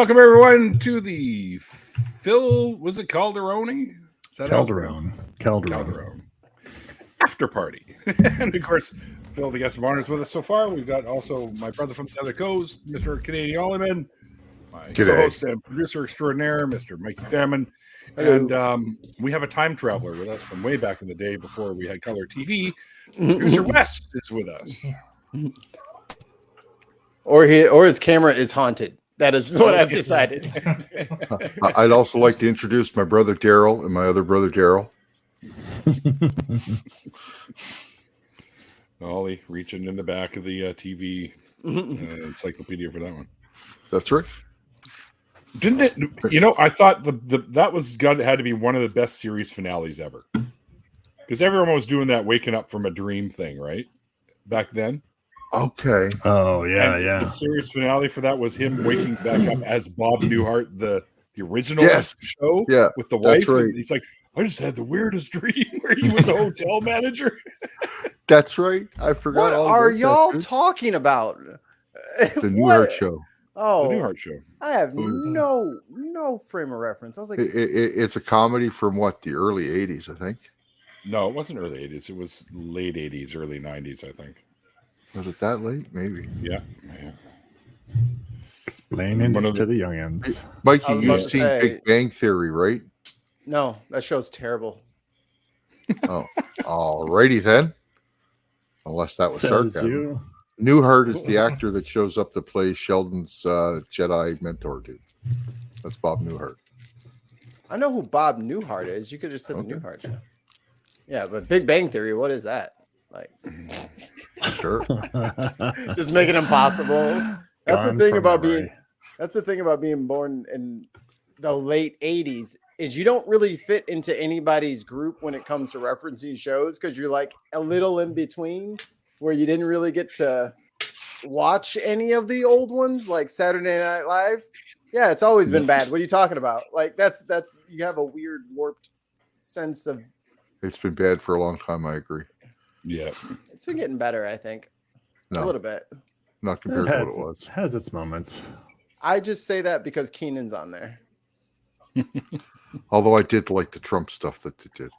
welcome everyone to the was it Calderone? Is that Calderone after party. And of course, Phil, the guest of honor, is with us so far. We've got also my brother from the other coast, Mr. Canadian Olliman, my co-host and producer extraordinaire, Mr. Mikey Famine. And we have a time traveler with us from way back in the day before we had color TV. Producer Wes is with us. Or his camera is haunted. That is what I've decided. I'd also like to introduce my brother Daryl and my other brother Daryl. Ollie reaching in the back of the TV encyclopedia for that one. That's right. Didn't it? You know, I thought that had to be one of the best series finales ever, because everyone was doing that waking up from a dream thing, right? Back then. Okay. Oh yeah, and yeah. The series finale for that was him waking back up as Bob Newhart, the original show, with the wife. Right. And he's like, I just had the weirdest dream where he was a hotel manager. That's right. I forgot. What are y'all talking about? The Newhart show. Oh, the Newhart show. I have no frame of reference. I was like, it's a comedy from what, the early '80s, I think. No, it wasn't early '80s. It was late '80s, early '90s, I think. Was it that late? Maybe. Yeah. Explaining to the youngins. Mikey, you've seen Big Bang Theory, right? No, that show's terrible. Oh, alrighty then. Unless that was sarcasm. Newhart is the actor that shows up to play Sheldon's Jedi mentor, dude. That's Bob Newhart. I know who Bob Newhart is. You could have said the Newhart show. Yeah, but Big Bang Theory, what is that? Like, sure. Just make it impossible. That's the thing about being. That's the thing about being born in the late '80s is you don't really fit into anybody's group when it comes to referencing shows because you're like a little in between where you didn't really get to watch any of the old ones like Saturday Night Live. Yeah, it's always been bad. What are you talking about? Like that's you have a weird warped sense of. It's been bad for a long time. I agree. Yeah, it's been getting better. I think a little bit. Not compared to what it was. Has its moments. I just say that because Keenan's on there. Although I did like the Trump stuff that they did.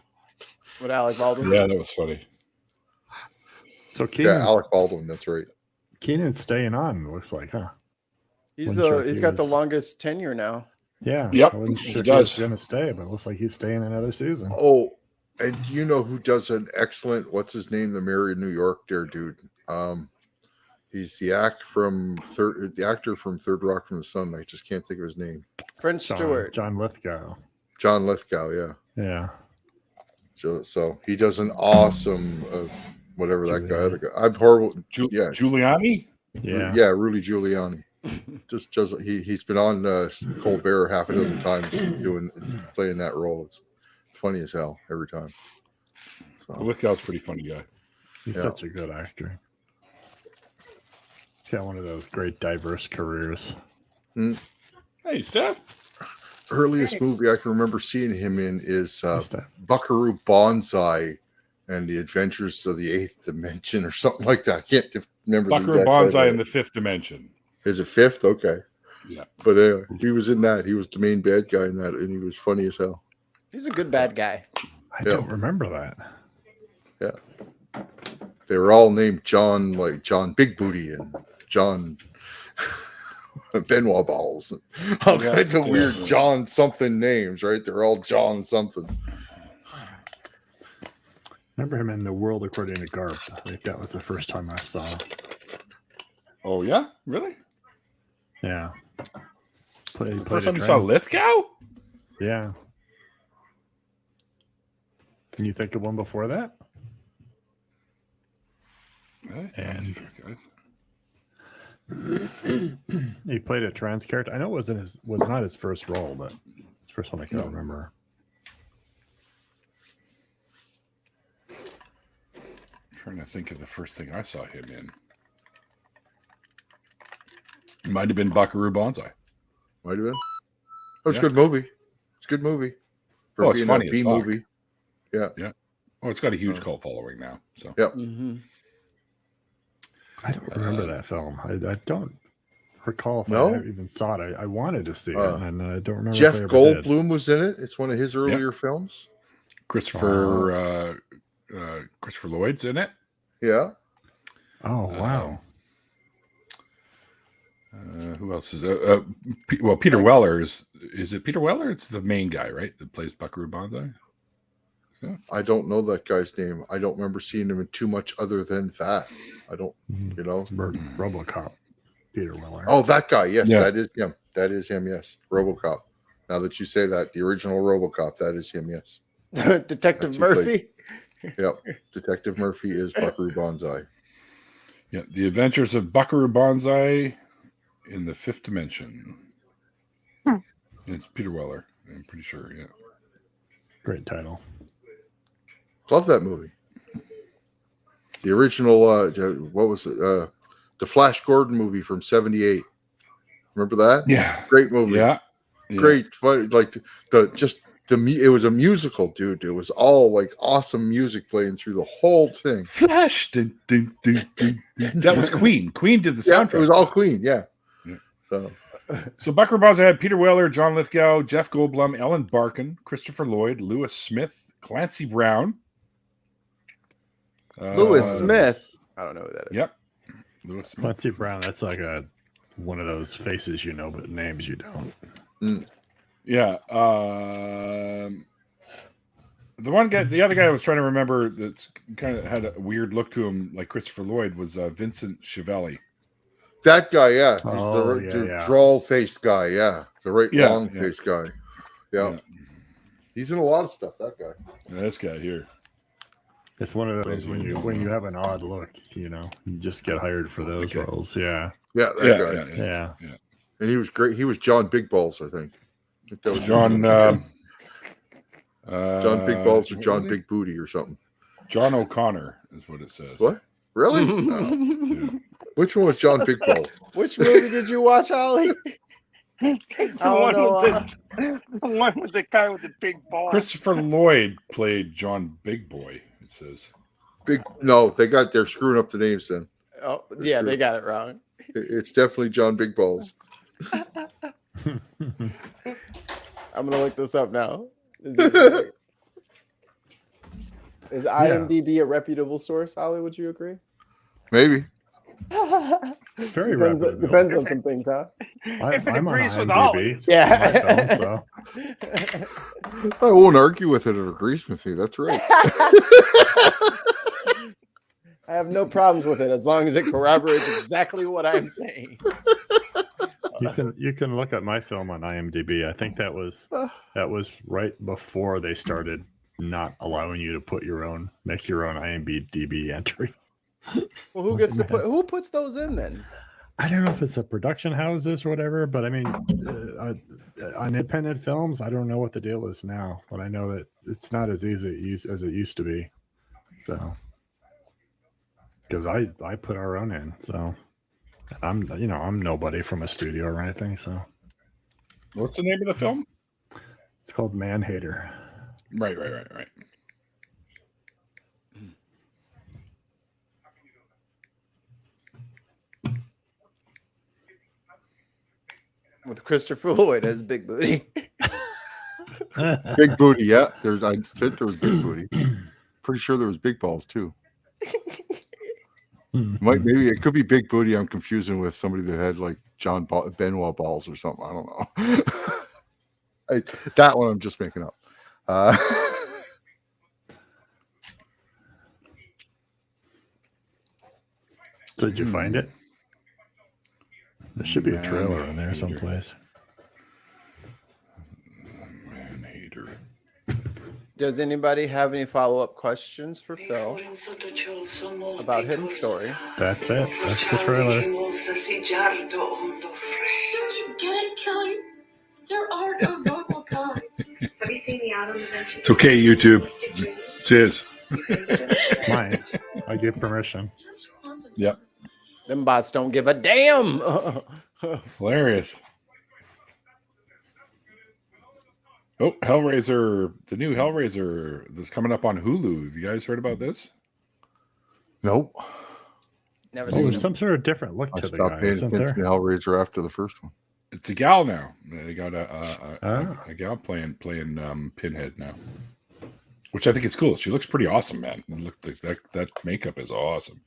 With Alec Baldwin? Yeah, that was funny. So Alec Baldwin, that's right. Keenan's staying on, looks like, huh? He's got the longest tenure now. Yeah. Yep. I wasn't sure if he was going to stay, but it looks like he's staying another season. Oh, and do you know who does an excellent, what's his name, the Mayor of New York there, dude? He's the actor from Third Rock from the Sun. I just can't think of his name. French Stewart. John Lithgow. John Lithgow, yeah. Yeah. So he does an awesome whatever that guy. I'm horrible. Giuliani? Yeah. Yeah, Rudy Giuliani. He's been on Colbert half a dozen times playing that role. It's funny as hell every time. So. Lithgow's a pretty funny guy. He's such a good actor. He's got one of those great diverse careers. Hey, Steph. Earliest movie I can remember seeing him in is Buckaroo Banzai and the Adventures of the Eighth Dimension or something like that. I can't remember. Buckaroo Banzai in the Fifth Dimension. Is it Fifth? Okay. Yeah. But he was in that. He was the main bad guy in that, and he was funny as hell. He's a good bad guy. I don't remember that. Yeah. They were all named John, like John Big Booty and John Benoit Balls. All kinds of weird John something names, right? They're all John something. Remember him in The World According to Garth. I think that was the first time I saw him. Oh, yeah? Really? Yeah. First time you saw Lithgow? Yeah. Can you think of one before that? And he played a trans character. I know it was not his first role, but it's the first one I can remember. I'm trying to think of the first thing I saw him in. It might have been Buckaroo Banzai. Might have been. Oh, it's a good movie. It's a good movie. For it's funny. B movie. Yeah. Yeah. Oh, it's got a huge cult following now. So. Yep. Mm-hmm. I don't remember that film. I don't recall if No? I even saw it. I wanted to see it, and I don't remember. Jeff if I ever did. Goldblum was in it. It's one of his earlier films. Christopher Lloyd's in it. Yeah. Oh wow! Who else is Peter Weller is it Peter Weller? It's the main guy, right? That plays Buckaroo Banzai. So. I don't know that guy's name. I don't remember seeing him in too much other than that. I don't, RoboCop, Peter Weller. Oh, that guy. Yes, Yeah. that is him. That is him. Yes, RoboCop. Now that you say that, the original RoboCop, that is him. Yes. Detective Murphy. Yep. Detective Murphy is Buckaroo Banzai. Yeah, The Adventures of Buckaroo Banzai in the Fifth Dimension. It's Peter Weller. I'm pretty sure. Yeah. Great title. Love that movie. The original, what was it? The Flash Gordon movie from '78. Remember that? Yeah. Great movie. Yeah. Great fun. Like it was a musical, dude. It was all like awesome music playing through the whole thing. Flash. Dun, dun, dun, dun, dun. That was Queen. Queen did the soundtrack. It was all Queen. Yeah. So Buckaroo Banzai had Peter Weller, John Lithgow, Jeff Goldblum, Ellen Barkin, Christopher Lloyd, Lewis Smith, Clancy Brown. Lewis Smith. I don't know who that is. Yep. Lewis Smith. Clancy Brown. That's like one of those faces you know, but names you don't. Yeah. The other guy I was trying to remember that's kind of had a weird look to him, like Christopher Lloyd, was Vincent Chiavelli. That guy, yeah. He's Oh, the drawl face guy, yeah. The long face guy. Yeah. He's in a lot of stuff, that guy. This guy here. It's one of those when you have an odd look, you just get hired for those roles. Yeah. Yeah, that guy. Yeah. And he was great. He was John Big Balls, I think. That was John John Big Balls or John Big Booty or something. John O'Connor is what it says. What? Really? Yeah. Which one was John Big Balls? Which movie did you watch, Ollie? The one with the guy with the big ball. Christopher Lloyd played John Big Boy, it says. They're screwing up the names then. Oh, yeah, they got it wrong. It's definitely John Big Balls. I'm gonna look this up now. Is IMDb a reputable source, Ollie? Would you agree? Maybe. Very reputable. Depends on some things, huh? If it I'm on agrees with IMDb. Yeah. I won't argue with it if it agrees with me. That's right. I have no problems with it as long as it corroborates exactly what I'm saying. You can look at my film on IMDb. I think that was right before they started not allowing you to make your own IMDb entry. Well, who puts those in then? I don't know if it's a production houses or whatever, but I mean, on independent films, I don't know what the deal is now, but I know that it's not as easy as it used to be. So, because I put our own in, so I'm nobody from a studio or anything. So, What's the name of the film? it's called Man Hater. Right. With Christopher Lloyd as Big Booty. Big Booty, yeah. I said there was Big Booty. Pretty sure there was Big Balls too. Maybe it could be Big Booty. I'm confusing with somebody that had like Benoit balls or something. I don't know. That one I'm just making up. So did you find it? There should be a trailer in there someplace. Man Hater. Does anybody have any follow-up questions for Phil about his story? That's it. That's the trailer. Don't you get it, Kelly? There are no normal kinds. Have you seen the out on the bench? It's okay, YouTube. It is. Mine. I give permission. Yep. Them bots don't give a damn. Hilarious. Oh, Hellraiser, the new Hellraiser that's coming up on Hulu. Have you guys heard about this? Nope. Never Oh, seen there's him. some sort of different look I to the stopped guy, paying isn't attention to there? Hellraiser after the first one. It's a gal now. They got Ah. a gal playing Pinhead now, which I think is cool. She looks pretty awesome, man. Look, that makeup is awesome.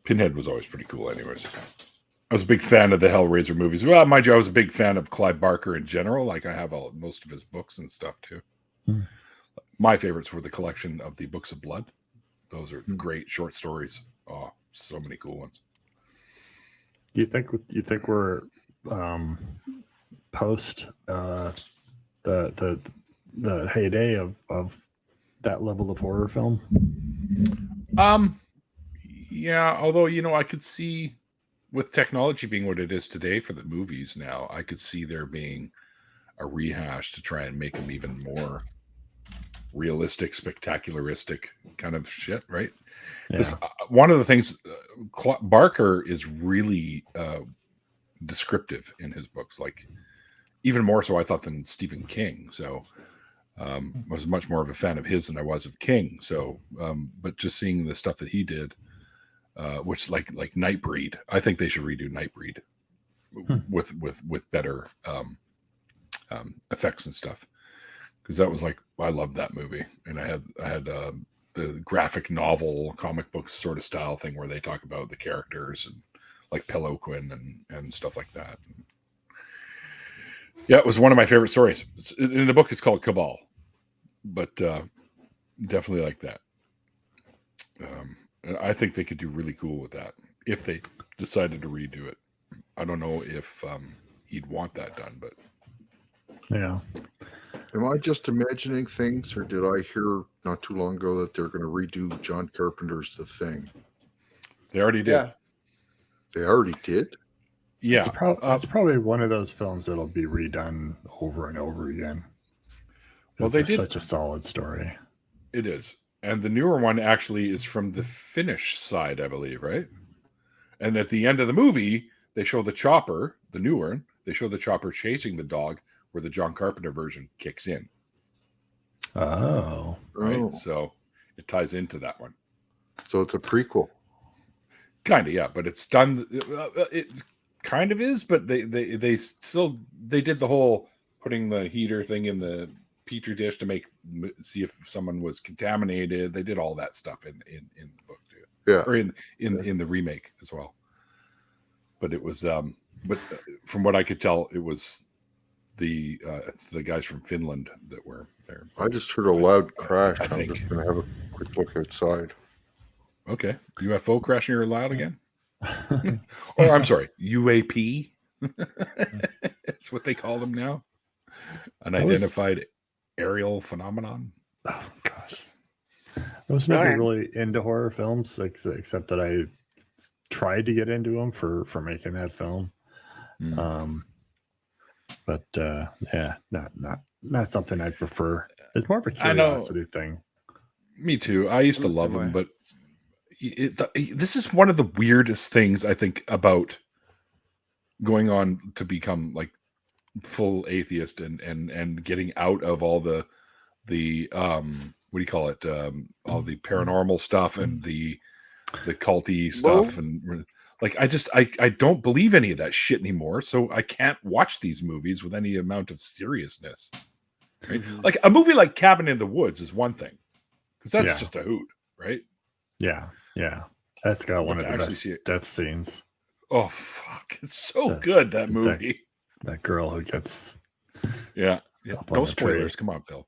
Pinhead was always pretty cool, anyways. I was a big fan of the Hellraiser movies. Well, mind you, I was a big fan of Clive Barker in general. Like I have most of his books and stuff too. Hmm. My favorites were the collection of the Books of Blood. Those are great short stories. Oh, so many cool ones. You think we're post the heyday of that level of horror film? Yeah, although I could see with technology being what it is today for the movies now, I could see there being a rehash to try and make them even more realistic, spectacularistic kind of shit, right? Yeah. One of the things Barker is really descriptive in his books, like even more so I thought than Stephen King. So I was much more of a fan of his than I was of King. So but just seeing the stuff that he did, which like Nightbreed, I think they should redo Nightbreed with better effects and stuff, because that was like, I loved that movie. And I had the graphic novel comic book sort of style thing where they talk about the characters and like Peloquin and stuff like that. Yeah, it was one of my favorite stories. In the book it's called Cabal, but definitely like that. And I think they could do really cool with that if they decided to redo it. I don't know if he'd want that done, but Yeah. Am I just imagining things, or did I hear not too long ago that they're going to redo John Carpenter's The Thing? they already did. Yeah. They already did? Yeah. It's probably one of those films that'll be redone over and over again. Well, they did. Such a solid story. It is. And the newer one actually is from the Finnish side, I believe, right? And at the end of the movie, they show the chopper, the newer one, they show the chopper chasing the dog, where the John Carpenter version kicks in. Oh. Right? Oh. So it ties into that one. So it's a prequel. Kind of, yeah. But it's done. It kind of is, but they did the whole putting the heater thing in the petri dish to see if someone was contaminated. They did all that stuff in the book too. Yeah. Or in the remake as well. But it was but from what I could tell, it was the guys from Finland that were there. I just heard a loud crash. I I'm think. just going to have a quick look outside. Okay. UFO crashing your loud again? Or I'm sorry, UAP. That's what they call them now. Unidentified aerial phenomenon. Oh gosh. I was never really into horror films, except that I tried to get into them for making that film. But yeah, not something I prefer. It's more of a curiosity thing. Me too. I used to love them, but this is one of the weirdest things I think about going on to become like full atheist and getting out of all the what do you call it? All the paranormal stuff and the culty stuff and like I don't believe any of that shit anymore, so I can't watch these movies with any amount of seriousness. Right? Like a movie like Cabin in the Woods is one thing, because that's just a hoot, right? Yeah, that's got one of the best death scenes. Oh fuck, it's so good, that movie. That girl who gets no spoilers. Come on, Phil.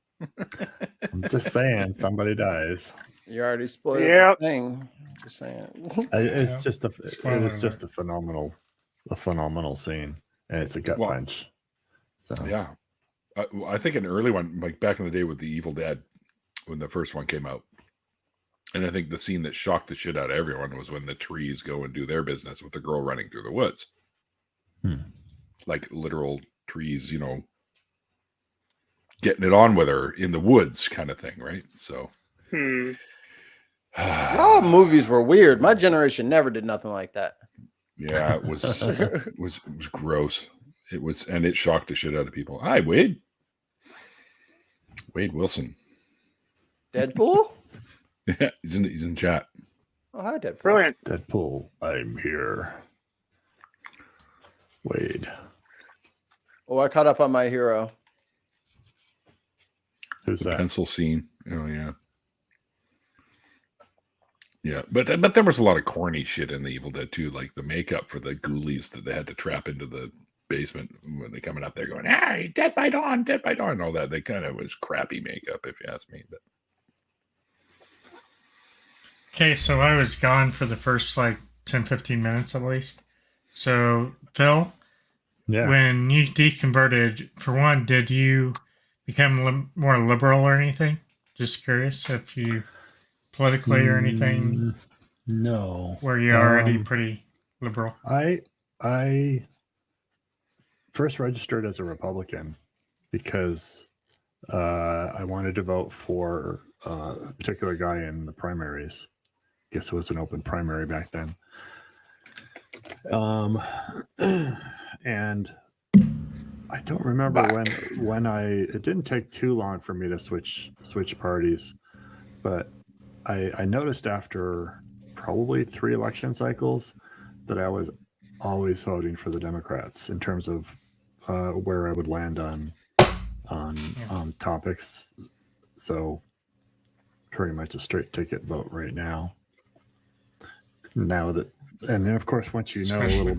I'm just saying, somebody dies. You already spoiled the thing. Just saying. It's just a phenomenal scene, and it's a gut punch. So yeah, I think an early one, like back in the day with The Evil Dead, when the first one came out, and I think the scene that shocked the shit out of everyone was when the trees go and do their business with the girl running through the woods, like literal trees, getting it on with her in the woods, kind of thing, right? So. All movies were weird. My generation never did nothing like that. Yeah, it was it was gross. It was, and it shocked the shit out of people. Hi, Wade Wilson. Deadpool? Yeah, he's in chat. Oh, hi, Deadpool. Brilliant. Deadpool, I'm here. Wade. Oh, I caught up on My Hero. Who's The that? pencil scene. Oh yeah. Yeah, but there was a lot of corny shit in the Evil Dead too, like the makeup for the ghoulies that they had to trap into the basement when they coming up there going, "Hey, dead by dawn," and all that. They kind of was crappy makeup, if you ask me. But Okay, so I was gone for the first like 10, 15 minutes at least. So, Phil, Yeah. when you deconverted, for one, did you become more liberal or anything? Just curious if you politically or anything. No. Were you already pretty liberal? I first registered as a Republican because I wanted to vote for a particular guy in the primaries. I guess it was an open primary back then. And I don't remember when it didn't take too long for me to switch parties, but I noticed after probably 3 election cycles that I was always voting for the Democrats in terms of where I would land on topics. So pretty much a straight ticket vote right now. Now that, and then of course, once you know a little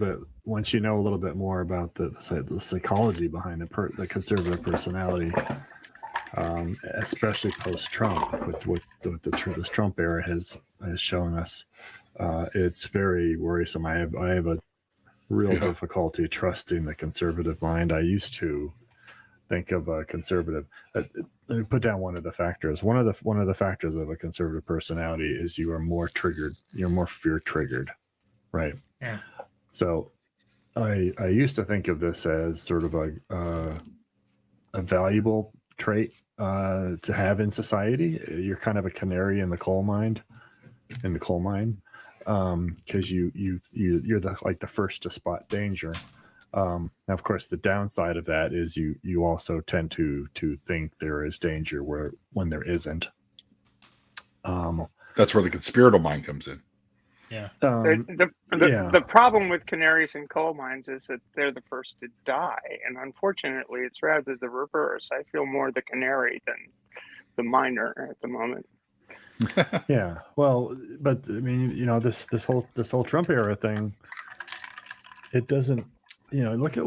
bit more about the psychology behind the conservative personality, especially post-Trump, with what this Trump era has shown us, it's very worrisome. I have a real difficulty trusting the conservative mind. I used to think of a conservative. Let me put down one of the factors. One of the factors of a conservative personality is you are more triggered. You're more fear triggered, right? Yeah. So, I used to think of this as sort of a valuable trait to have in society. You're kind of a canary in the coal mine, because you're the first to spot danger. Now, of course, the downside of that is you also tend to think there is danger when there isn't. that's where the conspiratorial mind comes in. Yeah. The problem with canaries in coal mines is that they're the first to die, and unfortunately, it's rather the reverse. I feel more the canary than the miner at the moment. Yeah, well, but I mean, this whole Trump era thing, it doesn't, look at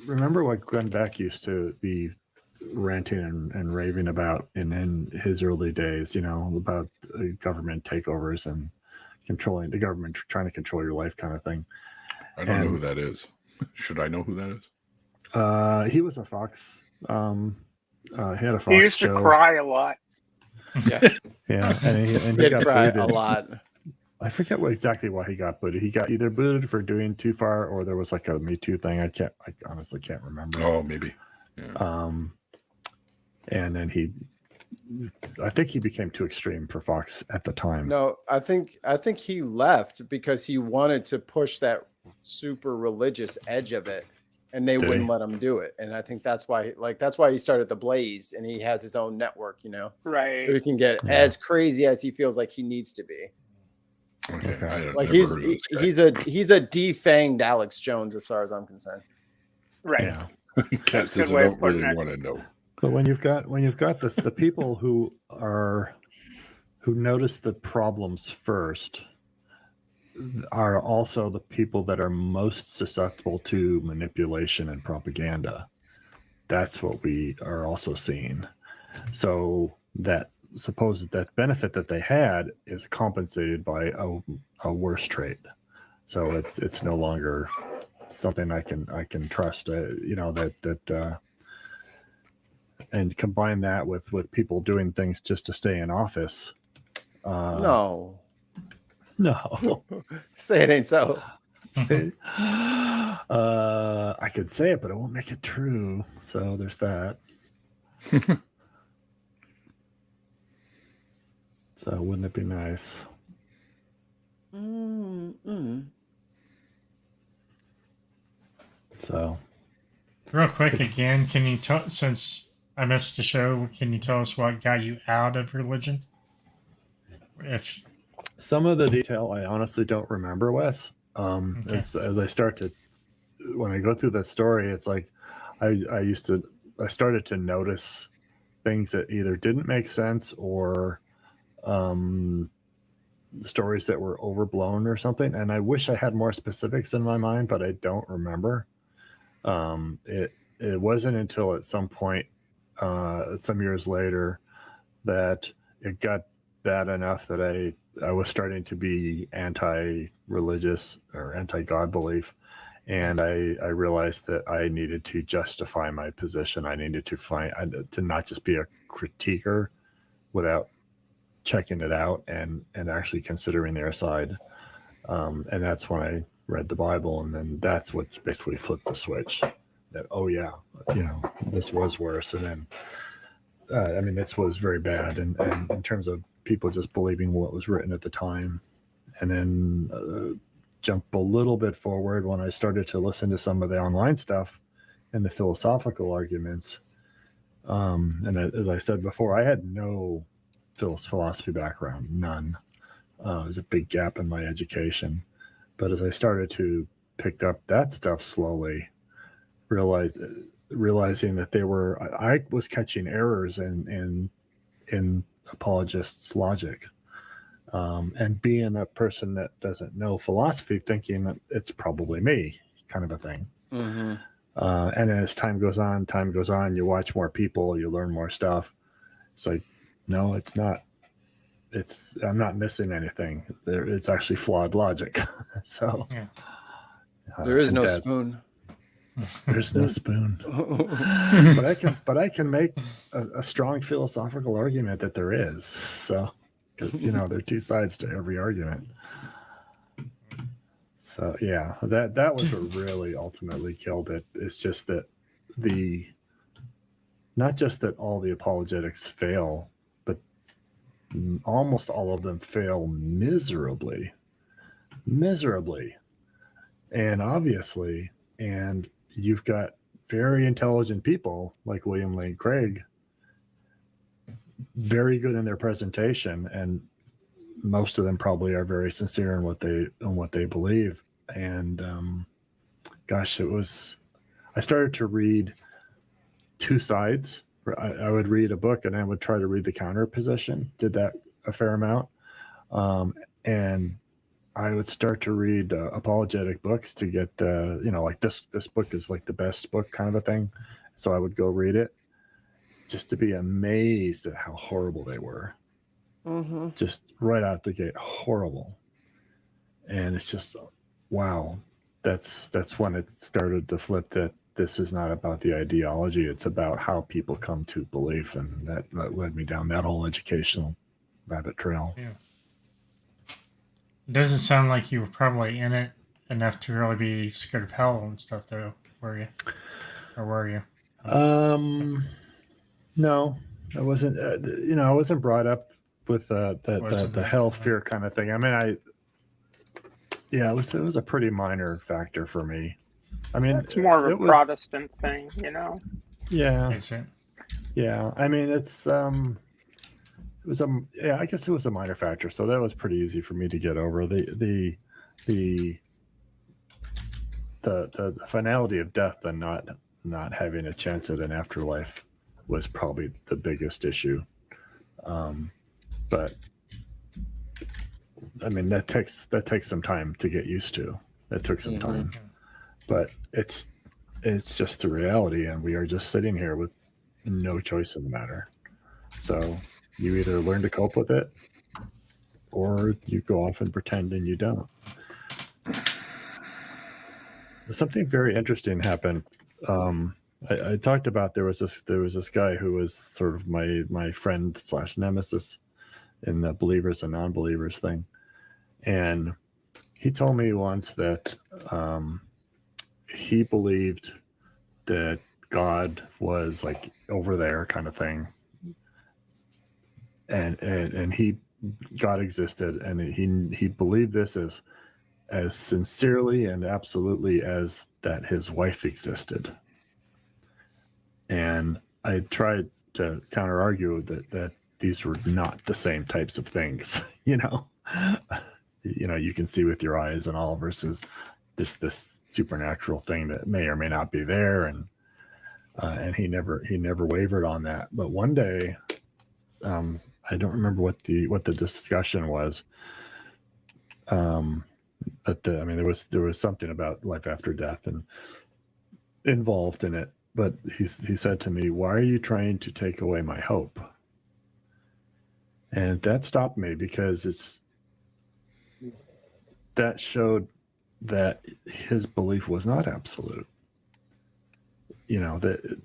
remember what Glenn Beck used to be ranting and raving about in his early days, about government takeovers and controlling the government, trying to control your life kind of thing. I don't know who that is. Should I know who that is? He was a Fox. He had a Fox He used show. to cry a lot. Yeah, Yeah, and he did got cry booted. a lot. I forget exactly why he got booted. He got either booted for doing too far, or there was like a Me Too thing. I honestly can't remember. Oh, maybe. Yeah. And then I think he became too extreme for Fox at the time. No, I think he left because he wanted to push that super religious edge of it, and they wouldn't let him do it. And I think that's why he started the Blaze, and he has his own network, Right. so he can get as crazy as he feels like he needs to be. Okay. I don't Like never heard of this guy. he's a defanged Alex Jones as far as I'm concerned. Right. Yeah. Cat says good I way of don't putting really it. want to know. But when you've got the people who notice the problems first are also the people that are most susceptible to manipulation and propaganda. That's what we are also seeing. So that benefit that they had is compensated by a worse trait. So it's no longer something I can trust. And combine that with people doing things just to stay in office. No, say it ain't so. I could say it, but it won't make it true. So there's that. So wouldn't it be nice? So Real quick again, can you tell, since I missed the show, can you tell us what got you out of religion? If Some of the detail I honestly don't remember, Wes. Okay. As I start to, when I go through the story, it's like I started to notice things that either didn't make sense or stories that were overblown or something. And I wish I had more specifics in my mind, but I don't remember. It wasn't until at some point, some years later, that it got bad enough that I was starting to be anti-religious or anti-God belief. And I realized that I needed to justify my position. I needed to not just be a critiquer without checking it out and actually considering their side. And that's when I read the Bible, and then that's what basically flipped the switch. That, oh yeah, this was worse. And then this was very bad, and in terms of people just believing what was written at the time. And then jump a little bit forward when I started to listen to some of the online stuff and the philosophical arguments. And as I said before, I had no philosophy background, none. It was a big gap in my education. But as I started to pick up that stuff slowly, realizing that I was catching errors in apologists' logic. And being a person that doesn't know philosophy, thinking that it's probably me, kind of a thing. Mm-hmm. And as time goes on, you watch more people, you learn more stuff. It's like, no, it's not. I'm not missing anything. It's actually flawed logic. So Yeah. There is no spoon. There's no spoon. but I can make a strong philosophical argument that there is. So, because there are two sides to every argument. So yeah, that was what really ultimately killed it. It's just that not just that all the apologetics fail, but almost all of them fail miserably, and obviously. And you've got very intelligent people like William Lane Craig, very good in their presentation, and most of them probably are very sincere in what they believe. And I started to read two sides. I would read a book and I would try to read the counter position. Did that a fair amount, and I would start to read apologetic books to get like this book is like the best book kind of a thing. So I would go read it just to be amazed at how horrible they were. Mm-hmm. Just right out the gate, horrible. And it's just, wow. That's when it started to flip that this is not about the ideology. It's about how people come to belief. And that led me down that whole educational rabbit trail. Yeah. It doesn't sound like you were probably in it enough to really be scared of hell and stuff, though, were you? Or were you? No, I wasn't. I wasn't brought up with the hell fear kind of thing. I mean, it was a pretty minor factor for me. I mean, it's more of a Protestant thing, Yeah. Is it? Yeah. I mean, I guess it was a minor factor, so that was pretty easy for me to get over. The finality of death and not having a chance at an afterlife was probably the biggest issue. But I mean, that takes some time to get used to. It took some time, but it's just the reality, and we are just sitting here with no choice in the matter. So you either learn to cope with it, or you go off and pretend and you don't. Something very interesting happened. I talked about there was this guy who was sort of my friend / nemesis in the believers and non-believers thing, and he told me once that he believed that God was like over there kind of thing, and God existed, and he believed this as sincerely and absolutely as that his wife existed. And I tried to counter argue that these were not the same types of things, you can see with your eyes and all, versus this supernatural thing that may or may not be there. And he never wavered on that. But one day, I don't remember what the discussion was. But there was something about life after death and involved in it. But he said to me, "Why are you trying to take away my hope?" And that stopped me, because that showed that his belief was not absolute. That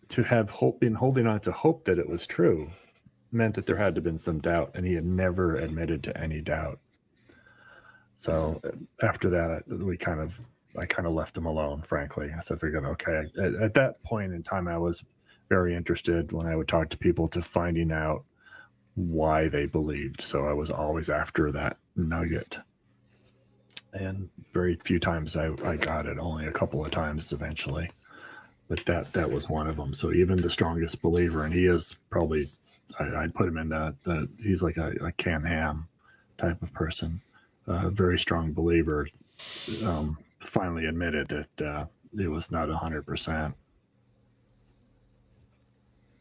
to have hope, in holding on to hope that it was true, meant that there had to have been some doubt, and he had never admitted to any doubt. So after that, I kind of left him alone, frankly. I figured, okay. At that point in time, I was very interested, when I would talk to people, to finding out why they believed. So I was always after that nugget. And very few times I got it, only a couple of times eventually. But that was one of them. So even the strongest believer, and he is probably, I'd put him in he's like a canned ham type of person, a very strong believer, finally admitted that it was not 100%.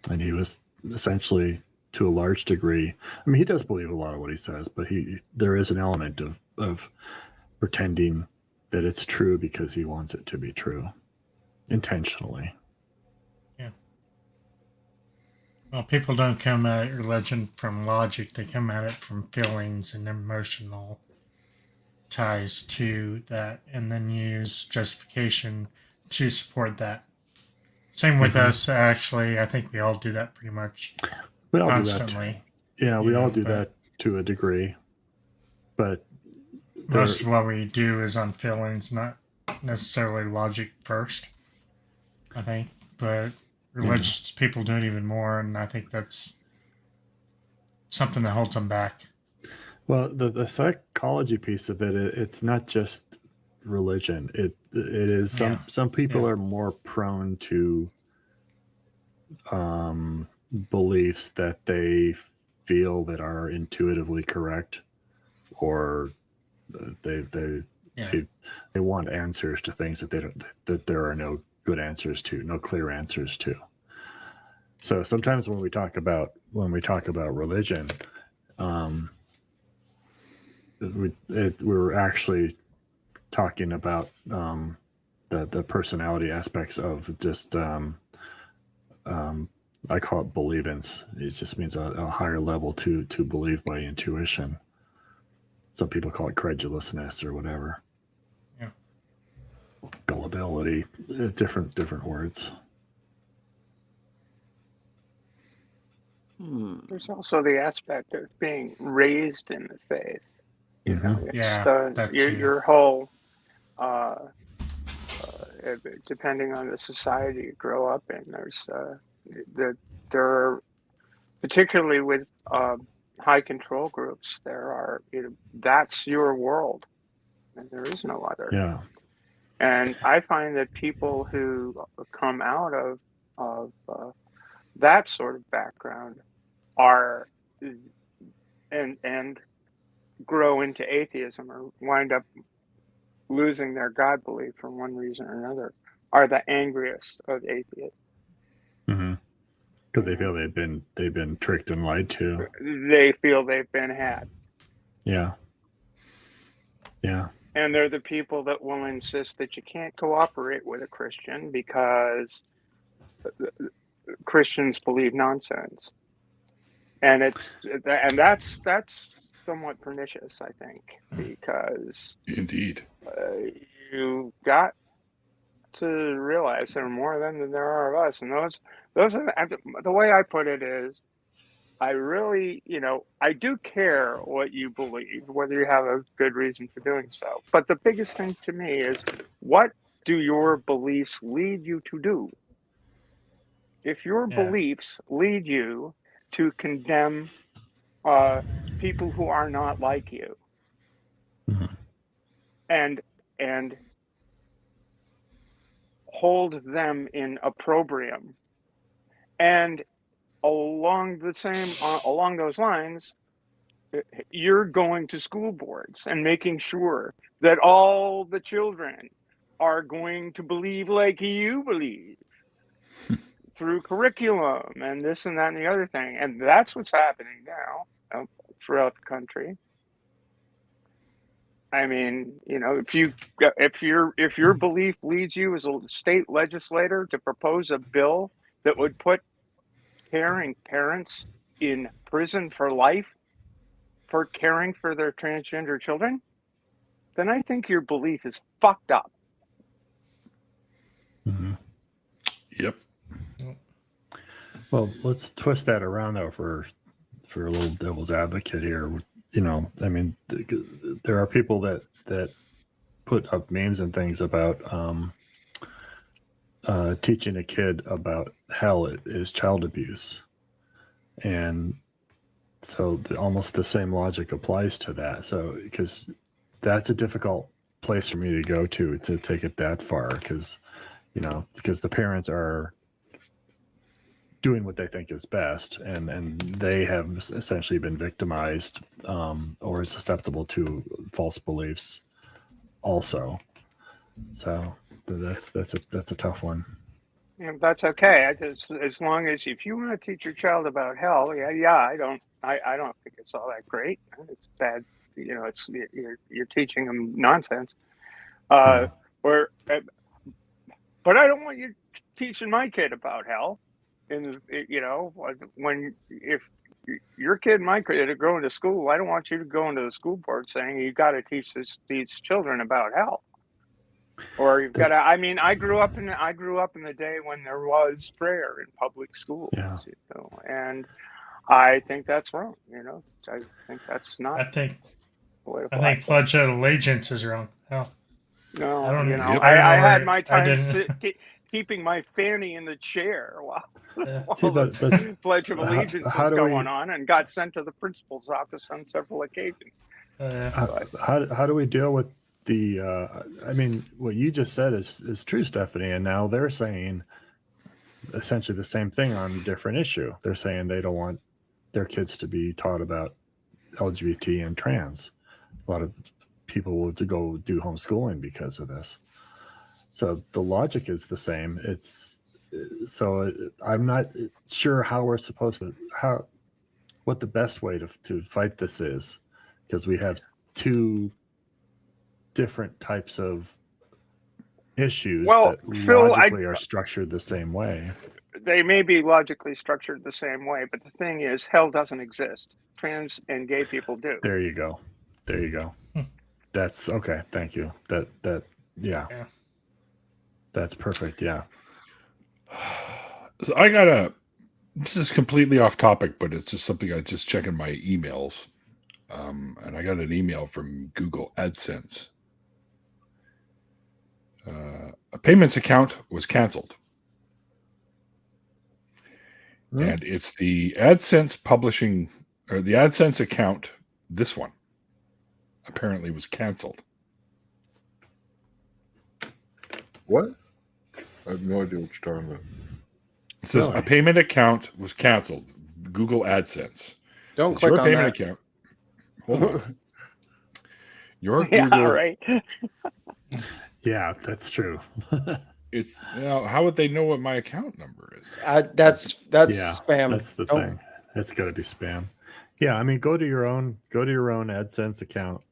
And he was essentially, to a large degree, he does believe a lot of what he says, but there is an element of pretending that it's true because he wants it to be true, intentionally. Yeah. Well, people don't come at religion from logic; they come at it from feelings and emotional ties to that, and then use justification to support that. Same with us, actually. I think we all do that pretty much constantly. We all do that to a degree, but most of what we do is on feelings, not necessarily logic first, I think. But religious people do it even more, and I think that's something that holds them back. Well, the psychology piece of it's not just religion. It is some people are more prone to beliefs that they feel that are intuitively correct, or they want answers to things that there are no good answers to, no clear answers to. So sometimes when we talk about religion, we're actually talking about the personality aspects of just I call it believance. It just means a higher level to believe by intuition. Some people call it credulousness or whatever. Yeah. Gullibility, different words. There's also the aspect of being raised in the faith. You know, your whole, depending on the society you grow up in, there are, particularly with high control groups, that's your world, and there is no other. Yeah. And I find that people who come out of that sort of background are and grow into atheism, or wind up losing their God belief for one reason or another, are the angriest of atheists. Because they feel they've been tricked and lied to. They feel they've been had. Yeah. And they're the people that will insist that you can't cooperate with a Christian because Christians believe nonsense. And that's somewhat pernicious, I think, because indeed you got to realize there are more of them than there are of us, and those are the way I put it is, I really, I do care what you believe, whether you have a good reason for doing so. But the biggest thing to me is, what do your beliefs lead you to do? If your beliefs lead you to condemn people who are not like you, and hold them in opprobrium, and along those lines, you're going to school boards and making sure that all the children are going to believe like you believe through curriculum and this and that and the other thing. And that's what's happening now throughout the country. I mean, you know, if your belief leads you as a state legislator to propose a bill that would put caring parents in prison for life for caring for their transgender children, then I think your belief is fucked up. Mm-hmm. Yep. Well, let's twist that around though for a little devil's advocate here. You know, I mean, there are people that put up memes and things about teaching a kid about hell is child abuse, and so almost the same logic applies to that. So because that's a difficult place for me to go to take it that far, because the parents are doing what they think is best, and they have essentially been victimized or susceptible to false beliefs also. So that's a tough one. And that's okay. As long as if you want to teach your child about hell, I don't think it's all that great. It's bad. You know, you're teaching them nonsense. But I don't want you teaching my kid about hell. And you know, if your kid and my kid are going to school, I don't want you to go into the school board saying you got to teach these children about hell. Or you've got to. I mean, I grew up in the day when there was prayer in public schools. Yeah. You know, and I think that's wrong. You know, I think that's not. I think Pledge of Allegiance is wrong. Hell. No, I don't. You know, Yep. I had my time keeping my fanny in the chair while the Pledge of Allegiance was going on, and got sent to the principal's office on several occasions. How do we deal with the? I mean, what you just said is true, Stephanie, and now they're saying essentially the same thing on a different issue. They're saying they don't want their kids to be taught about LGBT and trans. A lot of people will go do homeschooling because of this. So the logic is the same. I'm not sure how we're supposed to what the best way to fight this is, because we have two different types of issues that logically are structured the same way. They may be logically structured the same way, but the thing is, hell doesn't exist. Trans and gay people do. There you go. That's okay. Thank you. Yeah. That's perfect. Yeah. So this is completely off topic, but it's just something I just check in my emails. And I got an email from Google AdSense. A payments account was canceled. And it's the AdSense publishing, or the AdSense account, this one, apparently was canceled. What? I have no idea what you're talking about. It says a payment account was canceled. Google AdSense. Don't click on that. Account. Hold on. Your Google. Right. Yeah, that's true. It's how would they know what my account number is? That's spam. That's the thing. It's got to be spam. Yeah, I mean, go to your own AdSense account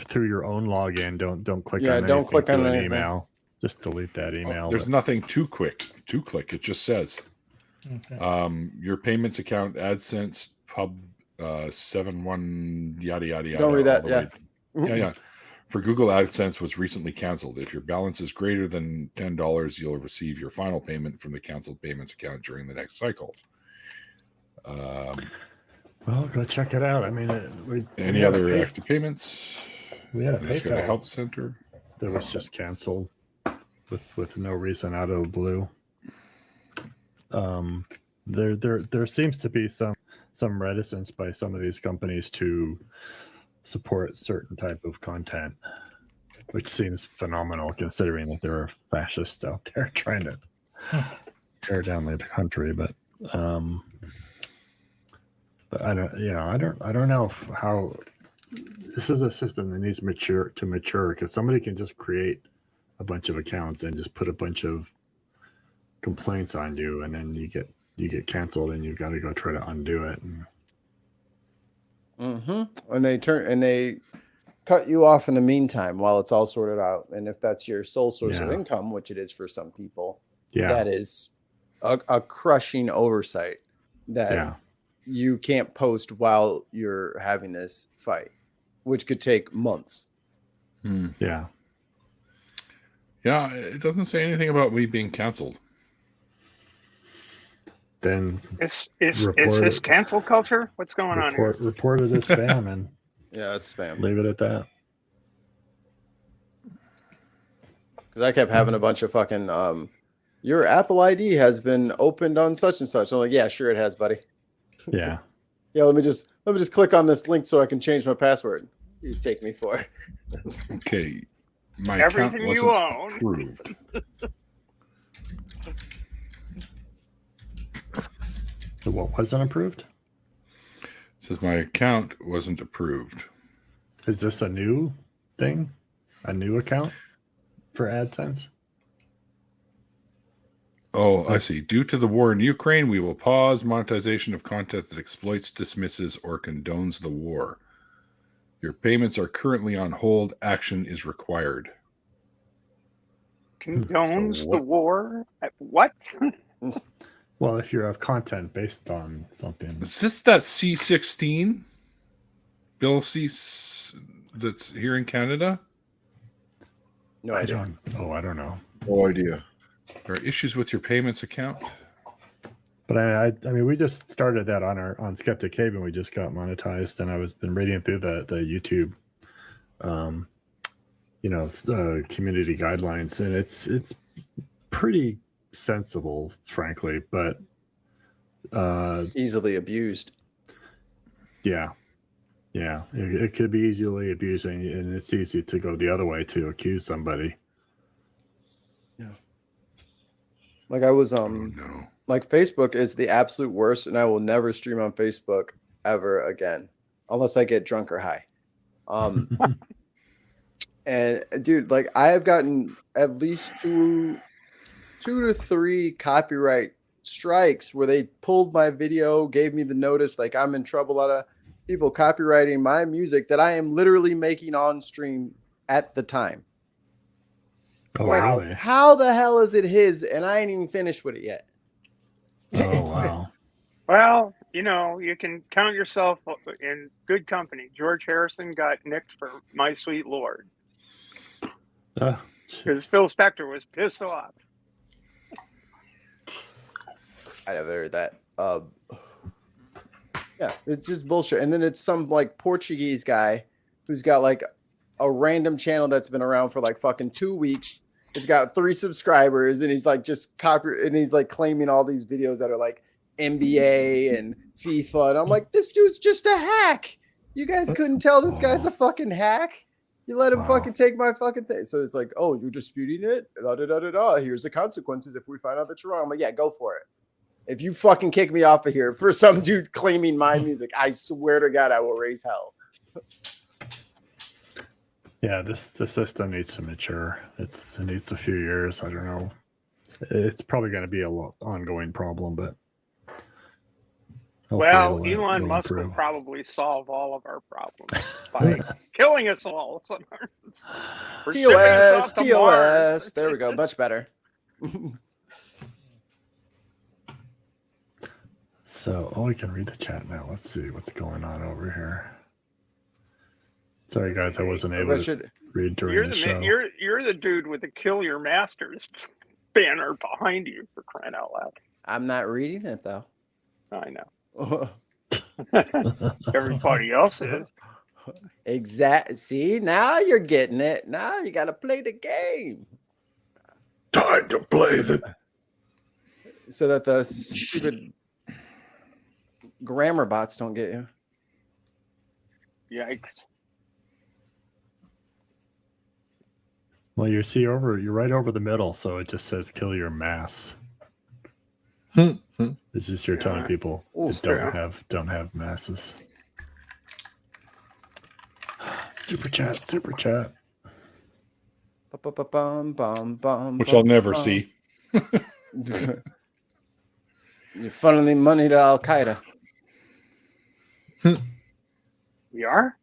through your own login. Don't click on anything. Don't click on an email. Just delete that email. There's nothing to click. It just says your payments account AdSense pub 71 yada yada yada. Don't read that. Yeah. For Google AdSense was recently canceled. If your balance is greater than $10, you'll receive your final payment from the canceled payments account during the next cycle. Well, go check it out. I mean, any other active payments? We had a PayPal help center that was just canceled with no reason out of the blue. There seems to be some reticence by some of these companies to support certain type of content, which seems phenomenal considering that there are fascists out there trying to tear down the country. But I don't know how this is a system that needs to mature because somebody can just create a bunch of accounts and just put a bunch of complaints on you, and then you get canceled, and you've got to go try to undo it. And they cut you off in the meantime while it's all sorted out. And if that's your sole source of income, which it is for some people, that is a crushing oversight that you can't post while you're having this fight, which could take months. Yeah, it doesn't say anything about me being canceled. Then is this cancel culture? What's going on here? Report it as spam, and it's spam. Leave it at that. Because I kept having a bunch of fucking your Apple ID has been opened on such and such. I'm like, yeah, sure it has, buddy. Yeah. Let me just click on this link so I can change my password. You take me for it. Okay. My Everything account you wasn't own. approved. What wasn't approved? It says my account wasn't approved. Is this a new thing? A new account for AdSense? Oh, I see. Due to the war in Ukraine, we will pause monetization of content that exploits, dismisses, or condones the war. Your payments are currently on hold. Action is required. Condones the war? What? Well, if you have content based on something. Is this that C-16? Bill C that's here in Canada? No, I don't know. No idea. There are issues with your payments account. But I mean, we just started that on Skeptic Cave, and we just got monetized. And I was been reading through the YouTube, community guidelines, and it's pretty sensible, frankly, but easily abused. Yeah, it could be easily abused, and it's easy to go the other way to accuse somebody. Yeah, like I was like Facebook is the absolute worst, and I will never stream on Facebook ever again unless I get drunk or high. And dude, like I have gotten at least two to three copyright strikes where they pulled my video, gave me the notice, like I'm in trouble. A lot of people copywriting my music that I am literally making on stream at the time. Oh, like, really? How the hell is it his? And I ain't even finished with it yet. Oh, wow. Well, you can count yourself in good company. George Harrison got nicked for My Sweet Lord. Because Phil Spector was pissed off. I never heard that. Yeah, it's just bullshit. And then it's some like Portuguese guy who's got like a random channel that's been around for like fucking 2 weeks. He's got 3 subscribers, and he's like just and he's like claiming all these videos that are like NBA and FIFA. And I'm like, this dude's just a hack. You guys couldn't tell this guy's a fucking hack. You let him fucking take my fucking thing. So it's like, oh, you're disputing it? Here's the consequences if we find out that you're wrong. I'm like, yeah, go for it. If you fucking kick me off of here for some dude claiming my music, I swear to God, I will raise hell. Yeah, the system needs to mature. It needs a few years. I don't know. It's probably going to be a ongoing problem, but well, Elon Musk will probably solve all of our problems by killing us all. TOS. There we go. Much better. So, we can read the chat now. Let's see what's going on over here. Sorry, guys, I wasn't able to read during the show. You're the dude with the "Kill Your Masters" banner behind you, for crying out loud. I'm not reading it though. I know. Everybody else is. Exactly. See, now you're getting it. Now you got to play the game. Time to play so that the stupid grammar bots don't get you. Yikes. Well, you're right over the middle, so it just says "kill your mass." It's just you're telling people that don't have masses. Super chat. Which I'll never see. You're funneling money to Al Qaeda. We are?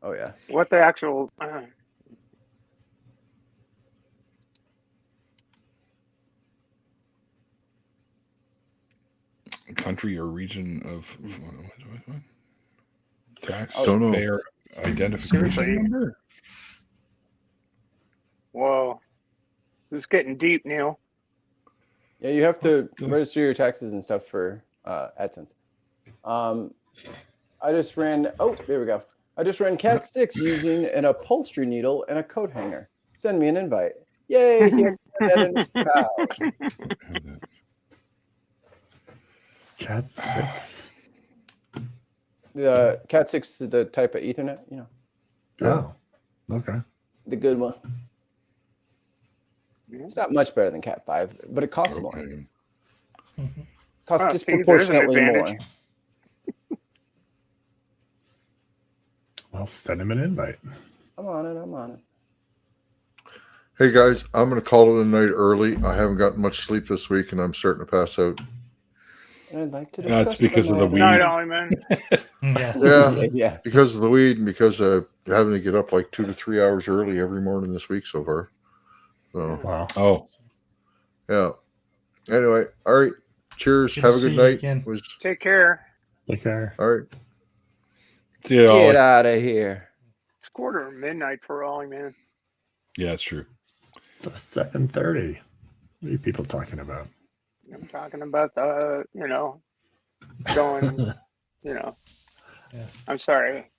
Oh yeah. What the actual? Country or region of what? Tax Don't know. payer identification Seriously? number. Whoa, this is getting deep, Neil. Yeah, you have to register your taxes and stuff for AdSense. I just ran. Oh, there we go. I just ran Cat 6 using an upholstery needle and a coat hanger. Send me an invite. Yay! Here, Cat 6. The Cat 6 is the type of Ethernet, you know. Oh, okay. The good one. It's not much better than Cat 5, but it costs more. Costs disproportionately more. Well, send him an invite. I'm on it. Hey guys, I'm going to call it a night early. I haven't gotten much sleep this week, and I'm starting to pass out. And I'd like to discuss That's because of the weed. Night, Ollie, man. Yeah. Because of the weed and because of having to get up like 2 to 3 hours early every morning this week so far. So, Wow. Oh, yeah. Anyway, all right. Cheers. Good to Have a see good you night. again. Take care. Take care. All right. yeah, Get out of here. It's midnight for Ollie, man. yeah, it's true. It's 7:30. What are you people talking about? I'm talking about the, going, Yeah. I'm sorry,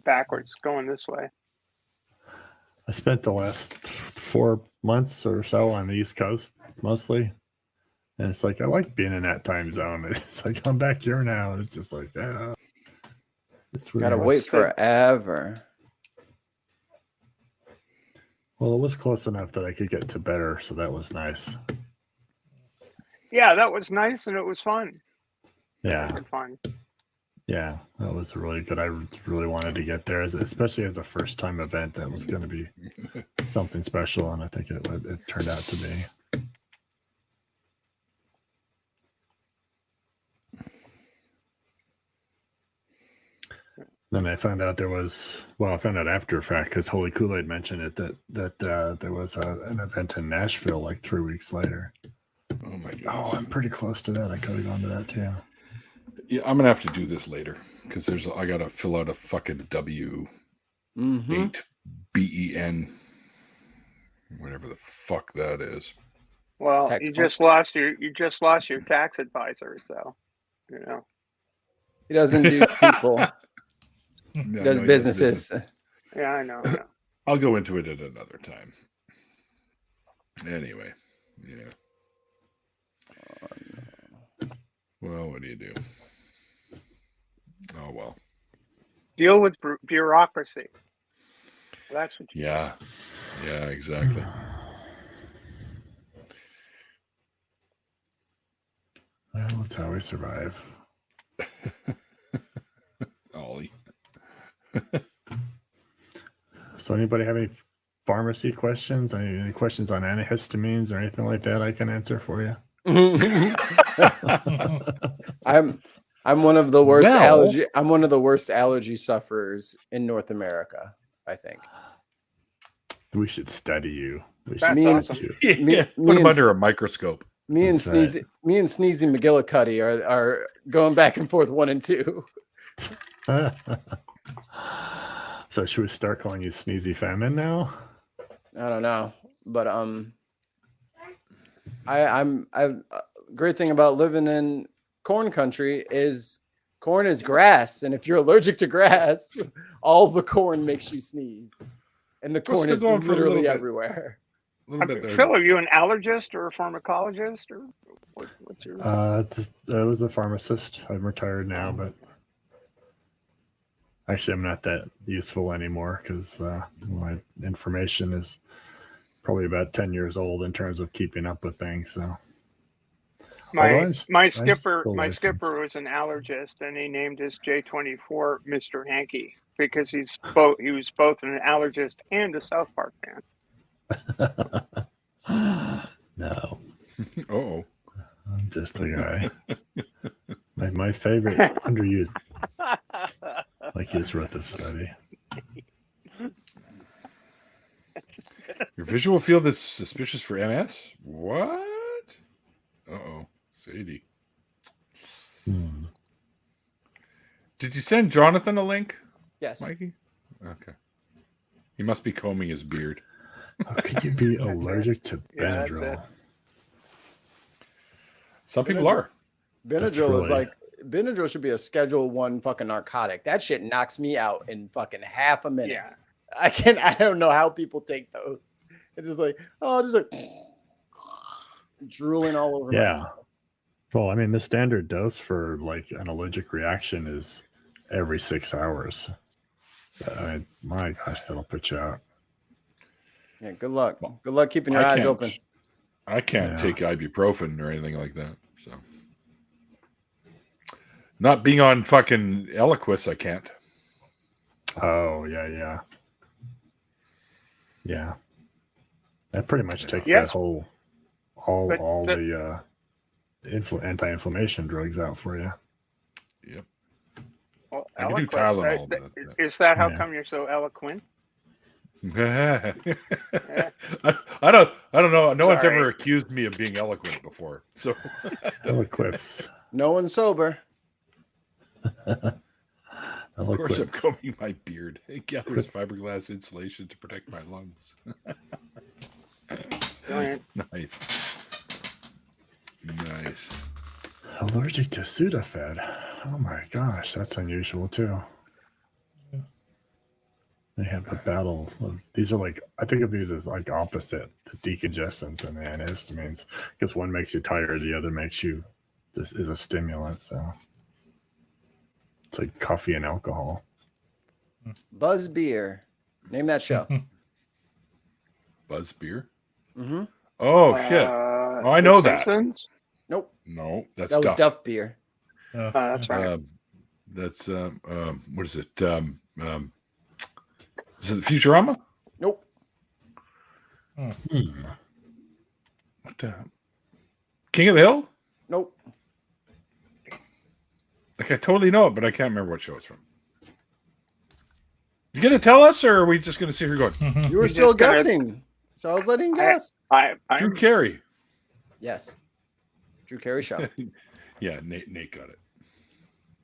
backwards, going this way. I spent the last 4 months or so on the East Coast mostly. And it's like, I like being in that time zone. It's like, I'm back here now. And it's just like, it's really Gotta hard. wait forever. Well, it was close enough that I could get to better. So that was nice. Yeah, that was nice and it was fun. Yeah. Good fun. Yeah, that was really good. I really wanted to get there, especially as a first-time event. That was going to be something special, and I think it turned out to be. Then I found out I found out after the fact because Holy Kool-Aid mentioned it that there was an event in Nashville like 3 weeks later. Oh my god. Oh, I'm pretty close to that. I could have gone to that too. Yeah, I'm gonna have to do this later because I gotta fill out a fucking W8 BEN, whatever the fuck that is. Well, Tax you just lost your tax advisor, so He doesn't do people. No, He does he businesses. Yeah, I know. I'll go into it at another time. Anyway, yeah. Well, what do you do? Oh well. Deal with bureaucracy. That's what you Yeah, exactly. Well, that's how we survive. Ollie. So, anybody have any pharmacy questions? Any questions on antihistamines or anything like that? I can answer for you. I'm one of the worst allergy. I'm one of the worst allergy sufferers in North America, I think. We should study you. That's awesome. Put him under a microscope. Me and That's right. Sneezy McGillicuddy are going back and forth 1 and 2. So should we start calling you Sneezy Famine now? I don't know, but great thing about living in corn country is corn is grass, and if you're allergic to grass, all the corn makes you sneeze, and the corn is literally everywhere. Phil, are you an allergist or a pharmacologist or what's your? I was a pharmacist. I'm retired now, but actually, I'm not that useful anymore because my information is probably about 10 years old in terms of keeping up with things. So My skipper was an allergist, and he named his J24 Mr. Hanky because he was both an allergist and a South Park fan. No. Oh, I'm just a guy. my favorite underused, like his Ruth of study. Your visual field is suspicious for MS? What? Uh-oh. Sadie. Did you send Jonathan a link? Yes. Mikey? Okay. He must be combing his beard. How could you be allergic to Benadryl? Some people are. Benadryl should be a Schedule 1 fucking narcotic. That shit knocks me out in fucking half a minute. Yeah. I don't know how people take those. It's just like, drooling all over. Yeah. Well, I mean, the standard dose for like an allergic reaction is every 6 hours. I mean, my gosh, that'll put you out. Yeah, good luck. Good luck keeping your eyes open. I can't take ibuprofen or anything like that. So, not being on fucking Eliquis, I can't. Oh, yeah. Yeah. That pretty much takes that whole, all the anti-inflammation drugs out for you. Yep. Well, I can do Tylenol. Is that how come you're so eloquent? I don't know. No one's ever accused me of being eloquent before. So Eliquis. No one's sober. Of course, I'm combing my beard. It gathers fiberglass insulation to protect my lungs. Nice. Allergic to Sudafed. Oh my gosh, that's unusual too. They have a battle of these are like, I think of these as like opposite the decongestants and the antihistamines, because one makes you tired, the other makes you, this is a stimulant. So it's like coffee and alcohol. Buzz Beer. Name that show. Buzz Beer? Mm-hmm. Oh, shit. Oh, I know that. Simpsons? Nope. No, that was Duff Beer. That's right. That's, what is it? Is it Futurama? Nope. What the? King of the Hill? Nope. Like, I totally know it, but I can't remember what show it's from. You gonna tell us, or are we just gonna see her going? You were still guessing, so I was letting you guess. Drew Carey. Yes. Drew Carey show. Yeah, Nate got it.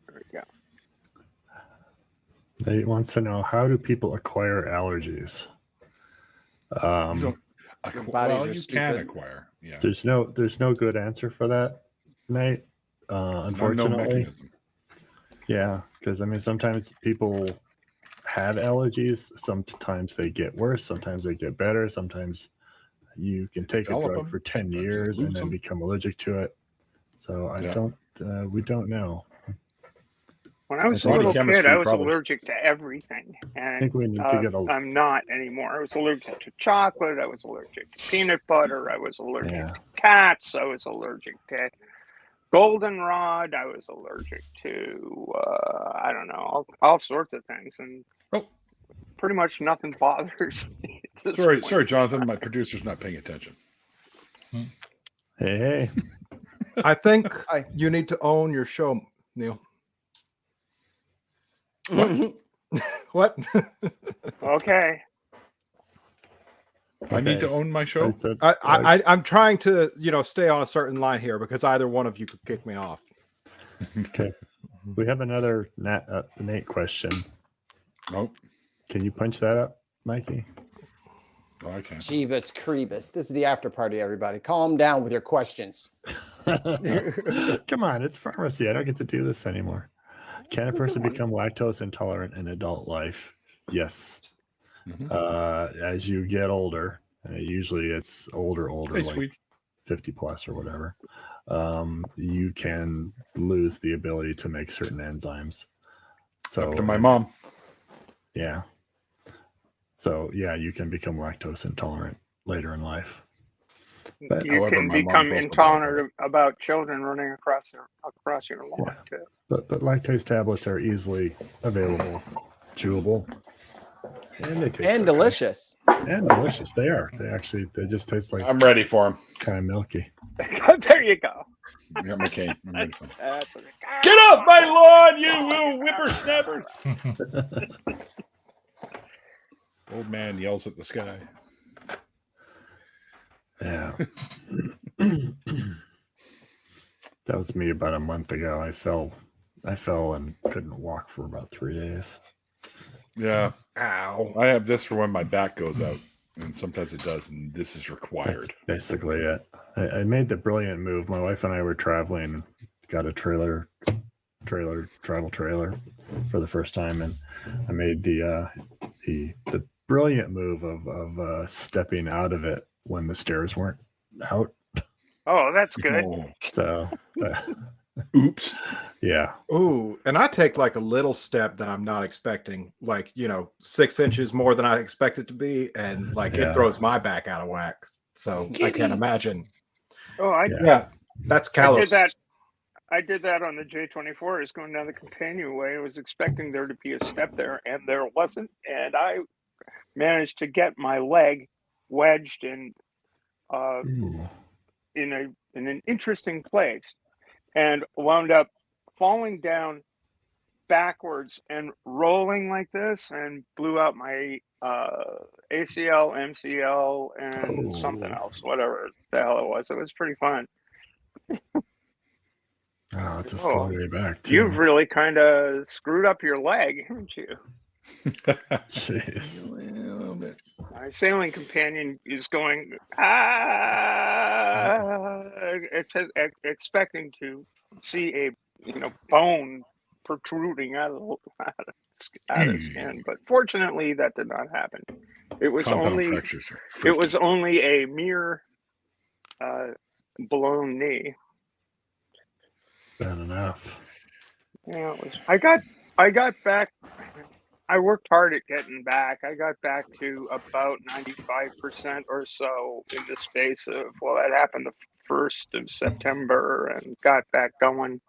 There we go. Nate wants to know, how do people acquire allergies? You can acquire. Yeah. There's no good answer for that, Nate. Unfortunately. Yeah, because I mean, sometimes people have allergies. Sometimes they get worse. Sometimes they get better. Sometimes you can take a drug for 10 years and then become allergic to it. So we don't know. When I was a little kid, I was allergic to everything. And I think we need to get I'm not anymore. I was allergic to chocolate. I was allergic to peanut butter. I was allergic to cats. I was allergic to goldenrod. I was allergic to, I don't know, all sorts of things. And pretty much nothing bothers me. Sorry, Jonathan. My producer's not paying attention. Hey. I think you need to own your show, Neil. What? Okay. I need to own my show. I'm trying to, stay on a certain line here because either one of you could kick me off. Okay. We have another Nate question. Nope. Can you punch that up, Mikey? Oh, I can. Jeebus Creebus. This is the after party, everybody. Calm down with your questions. Come on, it's pharmacy. I don't get to do this anymore. Can a person become lactose intolerant in adult life? Yes. Mm-hmm. As you get older, usually it's older, like sweet. 50 plus or whatever, you can lose the ability to make certain enzymes. So up to my mom. Yeah. So yeah, you can become lactose intolerant later in life. But, you however, can my mom's become also intolerant about children running across your lawn too. but lactose tablets are easily available, chewable, and they taste And okay. delicious. And delicious. They are. They just taste like I'm ready for him. kind of milky. There you go. I got my cane. I'm ready for him. That's what Get off my lawn, you little whippersnapper! Old man yells at the sky. Yeah. That was me about a month ago. I fell and couldn't walk for about 3 days. Yeah. Ow. I have this for when my back goes out, and sometimes it does, and this is required. That's basically it. I made the brilliant move. My wife and I were traveling, got a travel trailer for the first time, and I made the brilliant move of stepping out of it when the stairs weren't out. Oh, that's good. Oh, So, oops. yeah. Ooh, and I take like a little step that I'm not expecting, like 6 inches more than I expect it to be, and like Yeah. it throws my back out of whack. So I can't imagine. Oh, That's I callous. did that. I did that on the J24. I was going down the companionway. I was expecting there to be a step there, and there wasn't. And I managed to get my leg wedged in in an interesting place, and wound up falling down backwards and rolling like this, and blew out my ACL, MCL, and something else, whatever the hell it was. It was pretty fun. Oh, it's a slow way back, too. You've really kind of screwed up your leg, haven't you? Jeez. A little bit. My sailing companion is going, expecting to see a bone protruding out of the skin, but fortunately that did not happen. It was Compound fractures are it freaky. was only a mere blown knee. Bad enough. Yeah, it was. I got back. I worked hard at getting back. I got back to about 95% or so in the space of, that happened the 1st of September, and got back going.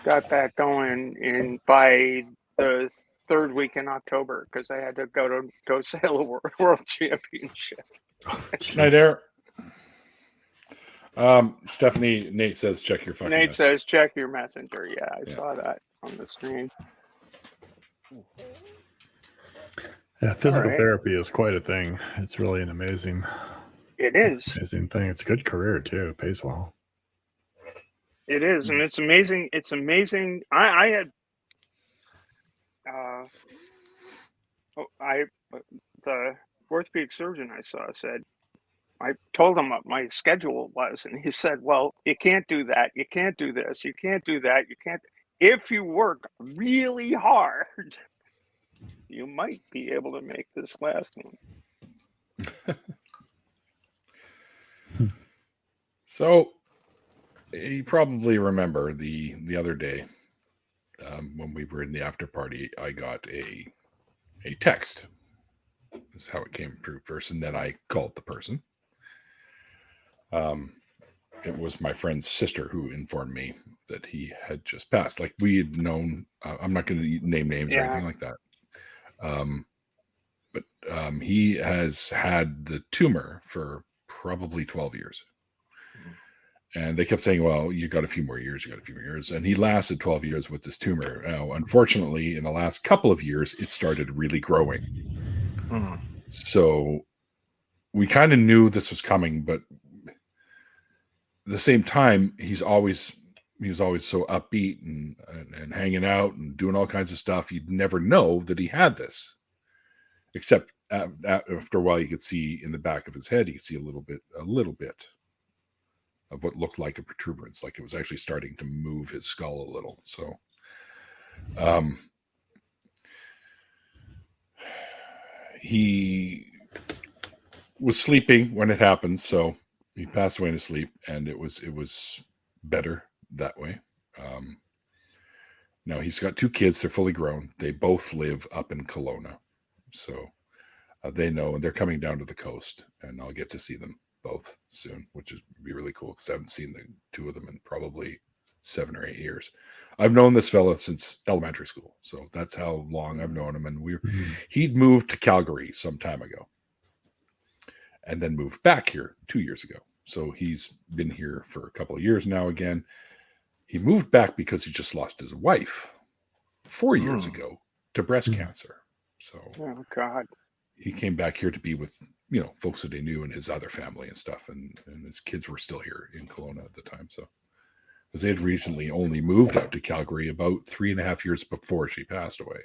Got back going by the 3rd week in October, because I had to go sail a world championship. Hi there. Stephanie, Nate says check your fucking Nate message. says check your messenger. Yeah, I saw that on the screen. Yeah, physical right. therapy is quite a thing. It's really an amazing thing. It's a good career too. It pays well. It is, and it's amazing. It's amazing. I had the orthopedic surgeon I saw said, I told him what my schedule was, and he said, well, you can't do that. You can't do this. You can't do that. You can't. If you work really hard, you might be able to make this last one. So you probably remember the other day when we were in the after party, I got a text. This is how it came through first, and then I called the person. It was my friend's sister who informed me that he had just passed. Like, we had known, I'm not going to name names or anything like that. But he has had the tumor for probably 12 years. And they kept saying, well, you got a few more years, And he lasted 12 years with this tumor. Now, unfortunately, in the last couple of years, it started really growing. So we kind of knew this was coming, but at the same time, he was always so upbeat and hanging out and doing all kinds of stuff. You'd never know that he had this, except after a while, you could see in the back of his head, you could see a little bit of what looked like a protuberance, like it was actually starting to move his skull a little. So, he was sleeping when it happened, so he passed away in his sleep, and it was better that way. Now he's got 2 kids; they're fully grown. They both live up in Kelowna, so They know, and they're coming down to the coast, and I'll get to see them both soon, which is be really cool because I haven't seen the two of them in probably 7 or 8 years. I've known this fella since elementary school, so that's how long I've known him. And he'd moved to Calgary some time ago, and then moved back here 2 years ago. So he's been here for a couple of years now. Again, he moved back because he just lost his wife 4 years ago to breast cancer. So, oh God, he came back here to be with folks that he knew and his other family and stuff, and his kids were still here in Kelowna at the time. So, because they had recently only moved out to Calgary about 3.5 years before she passed away.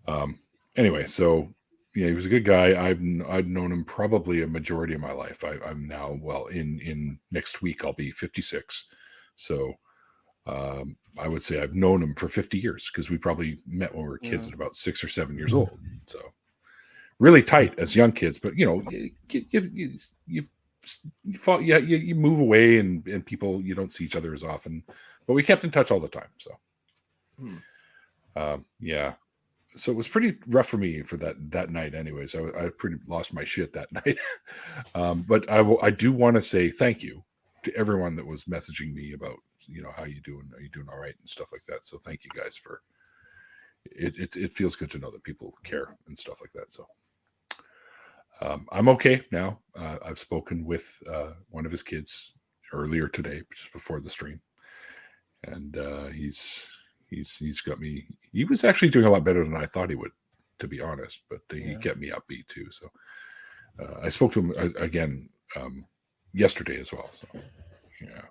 So, anyway, so yeah, he was a good guy. I'd known him probably a majority of my life. I'm now, well, in next week I'll be 56. So, I would say I've known him for 50 years because we probably met when we were kids at about 6 or 7 years old. So, really tight as young kids, but you move away and people, you don't see each other as often, but we kept in touch all the time. So, yeah. So it was pretty rough for me for that night. Anyways, I pretty lost my shit that night. But I do want to say thank you to everyone that was messaging me about, how you doing? Are you doing all right and stuff like that? So thank you guys for it. It feels good to know that people care and stuff like that. So I'm okay now. I've spoken with one of his kids earlier today, just before the stream, and he's got me. He was actually doing a lot better than I thought he would, to be honest. But he kept me upbeat too. So I spoke to him again yesterday as well. So yeah,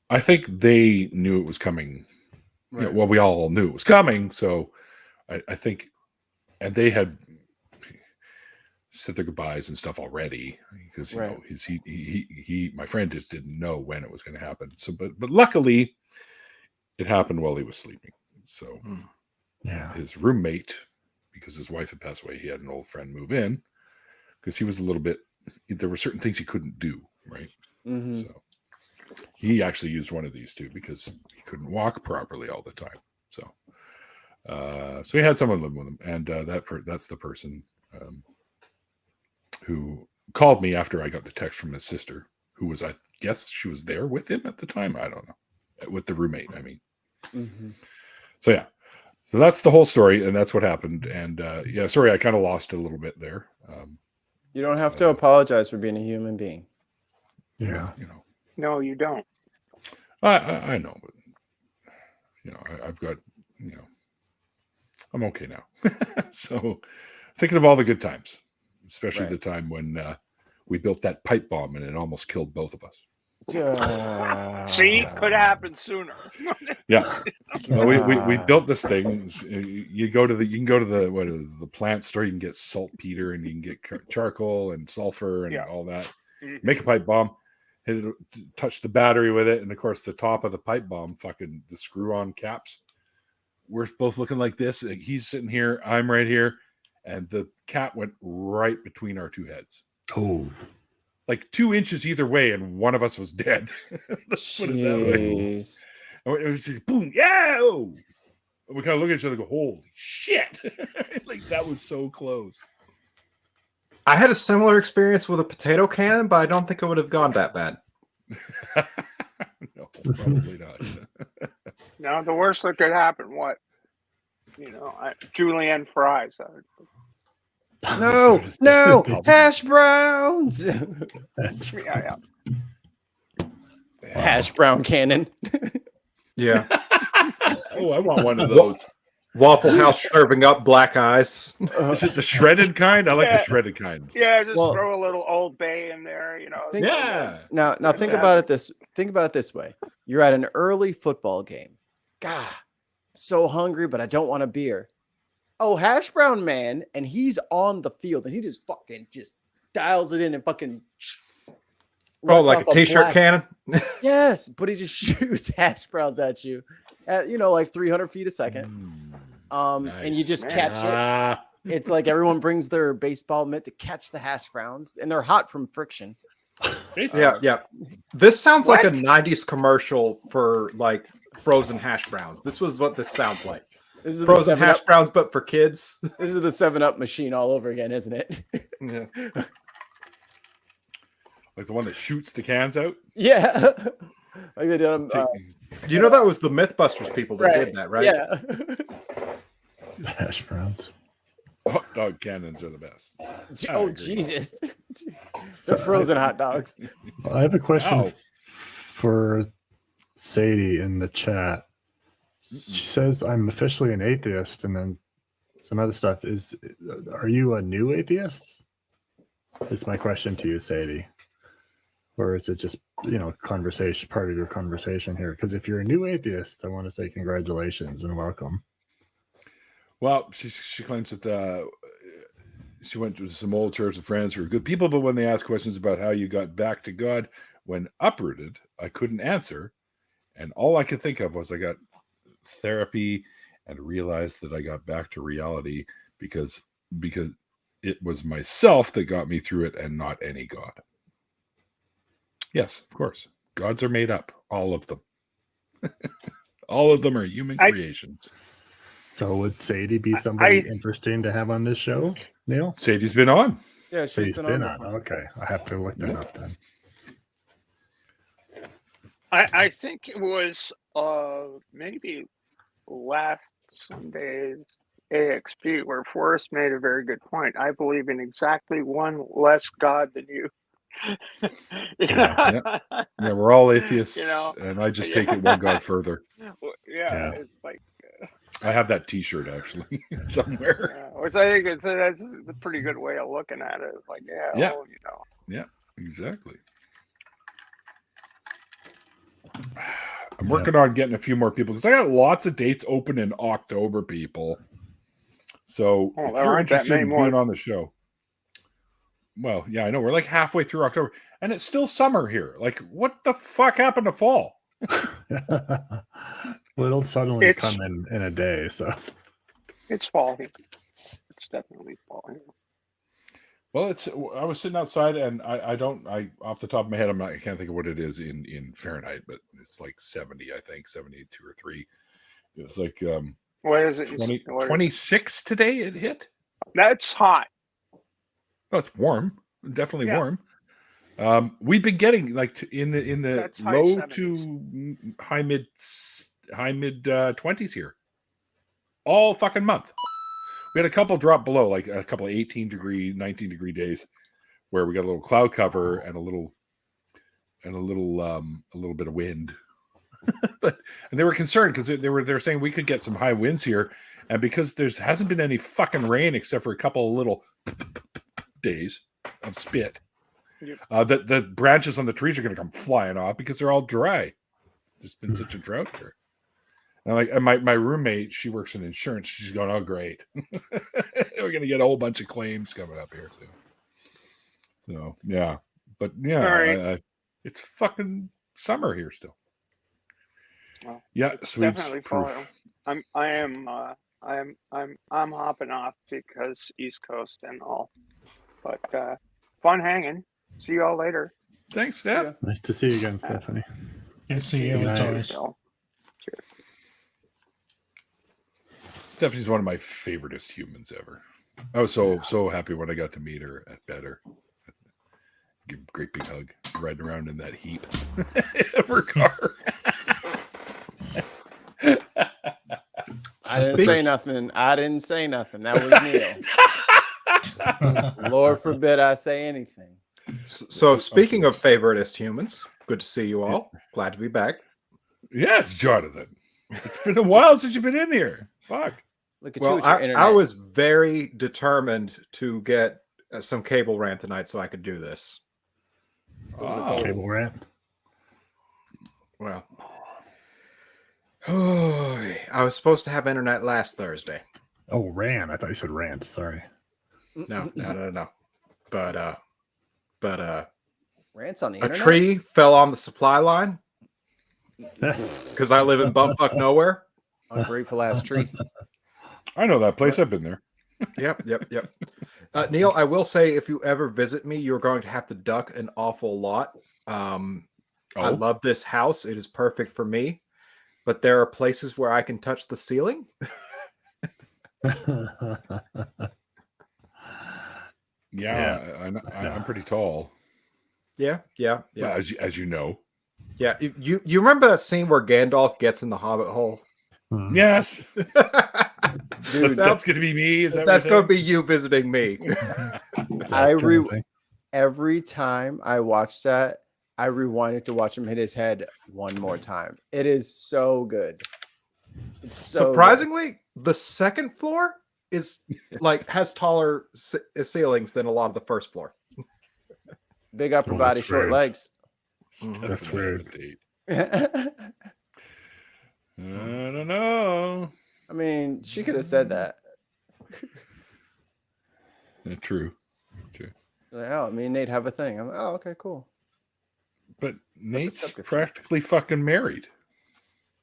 I think they knew it was coming. Right. Well, we all knew it was coming. So I think, and they had said their goodbyes and stuff already because he my friend just didn't know when it was going to happen. So, but luckily, it happened while he was sleeping. So, his roommate, because his wife had passed away, he had an old friend move in because he was a little bit. There were certain things he couldn't do, right? Mm-hmm. So, he actually used one of these too because he couldn't walk properly all the time. So, so he had someone living with him, and that's the person who called me after I got the text from his sister, who was, I guess, she was there with him at the time. I don't know, with the roommate. I mean. Mm-hmm. So yeah, so that's the whole story, and that's what happened. And yeah, sorry, I kind of lost it a little bit there. You don't have to apologize for being a human being. Yeah, No, you don't. I know, but I've got I'm okay now. So thinking of all the good times, especially the time when we built that pipe bomb and it almost killed both of us. See, could happen sooner. Yeah, well, we built this thing. You can go to the plant store. You can get saltpeter and you can get charcoal and sulfur and all that. Mm-hmm. Make a pipe bomb. Hit it, touch the battery with it, and of course the top of the pipe bomb, fucking the screw-on caps. We're both looking like this. He's sitting here, I'm right here, and the cap went right between our two heads. Oh. Like 2 inches either way, and one of us was dead. Let's put it that way. And it was like, boom, yeah! And we kind of look at each other and go, holy shit! Like, that was so close. I had a similar experience with a potato cannon, but I don't think it would have gone that bad. No, probably not. No, the worst that could happen, what? Julienne fries. No, hash browns. Yeah. Hash brown cannon. Yeah. Oh, I want one of those. Waffle House serving up black eyes. Is it the shredded kind? I like the shredded kind. Yeah, just throw a little Old Bay in there, Now think about it this way. You're at an early football game. God, so hungry, but I don't want a beer. Oh, hash brown man, and he's on the field, and he just fucking dials it in and fucking. Like a t-shirt cannon. Yes, but he just shoots hash browns at you, at like 300 feet a second. Nice. And you just catch it. It's like everyone brings their baseball mitt to catch the hash browns, and they're hot from friction. Yeah. This sounds like a 90s commercial for like frozen hash browns. This was what this sounds like. This is frozen hash browns, but for kids. This is the 7-Up machine all over again, isn't it? Yeah. Like the one that shoots the cans out. Yeah. Like they did on, you know that was the Mythbusters people that did that, right? Yeah. Hash browns. Hot dog cannons are the best. Oh, Jesus. They're frozen hot dogs. Well, I have a question for Sadie in the chat. She says, I'm officially an atheist, and then some other stuff. Are you a new atheist? Is my question to you, Sadie. Or is it just, conversation, part of your conversation here? Because if you're a new atheist, I want to say congratulations and welcome. Well, she claims that she went to some old church of friends who are good people, but when they asked questions about how you got back to God when uprooted, I couldn't answer. And all I could think of was I got therapy and realized that I got back to reality because it was myself that got me through it and not any God. Yes, of course. Gods are made up. All of them. All of them are human creations. So would Sadie be somebody interesting to have on this show, Neil? Sadie's been on. Yeah, she's been on. Okay. I have to look that up then. I think it was maybe last Sunday's AXP where Forrest made a very good point. I believe in exactly one less God than you. Yeah, we're all atheists, and I just take it one God further. It's like I have that T-shirt actually somewhere. Which I think that's a pretty good way of looking at it. It's like, yeah, exactly. I'm working on getting a few more people because I got lots of dates open in October, people. So if you're interested in being on the show, well, yeah, I know we're like halfway through October, and it's still summer here. Like, what the fuck happened to fall? Well, it'll suddenly come in a day. So it's fall here. It's definitely fall here. Well, I was sitting outside, and I off the top of my head, I can't think of what it is in Fahrenheit, but it's like 70, I think 72 or 3. It was like what is it? 26 today. It hit. That's hot. Oh, it's warm. Definitely warm. We've been getting like in the low 70s to high mid 20s here all fucking month. We had a couple drop below, like a couple of 18 degree, 19 degree days where we got a little cloud cover and a little bit of wind. And they were concerned because they were saying we could get some high winds here, and because hasn't been any fucking rain except for a couple of little days of spit. Yep. The branches on the trees are going to come flying off because they're all dry. There's been such a drought there. And my roommate, she works in insurance. She's going, oh, great. We're going to get a whole bunch of claims coming up here soon. So, yeah. But, yeah, right. It's fucking summer here still. Well, yeah, Swedes definitely proof. I'm hopping off because East Coast and all. But fun hanging. See you all later. Thanks, Steph. Nice to see you again, Stephanie. Good to see you as always. Cheers. Stephanie's one of my favoriteest humans ever. I was so happy when I got to meet her at Better. Give a great big hug, riding around in that heap of her car. I didn't say nothing. That was Neil. Lord forbid I say anything. So speaking of favoritist humans, good to see you all. Glad to be back. Yes, Jonathan. It's been a while since you've been in here. Fuck. Look at you with your internet. I was very determined to get some cable rant tonight so I could do this. Cable rant? Well, I was supposed to have internet last Thursday. Oh, ran. I thought you said rant. Sorry. No. But rants on the internet? A tree fell on the supply line because I live in bumfuck nowhere. Ungrateful ass tree. I know that place. I've been there. Yep. Neil, I will say, if you ever visit me, you're going to have to duck an awful lot. I love this house. It is perfect for me. But there are places where I can touch the ceiling. I'm pretty tall. Yeah. Well, as you know. Yeah, you remember that scene where Gandalf gets in the Hobbit hole? Yes. Dude, that's going to be me. That's going to be you visiting me. Every time I watch that, I rewind it to watch him hit his head one more time. It is so good. It's so surprisingly, the second floor is like has taller ceilings than a lot of the first floor. Big upper body, short legs. That's weird. I don't know. I mean, she could have said that. True. Like, oh, me and Nate have a thing. I'm like, oh, okay, cool. But Nate's practically fucking married.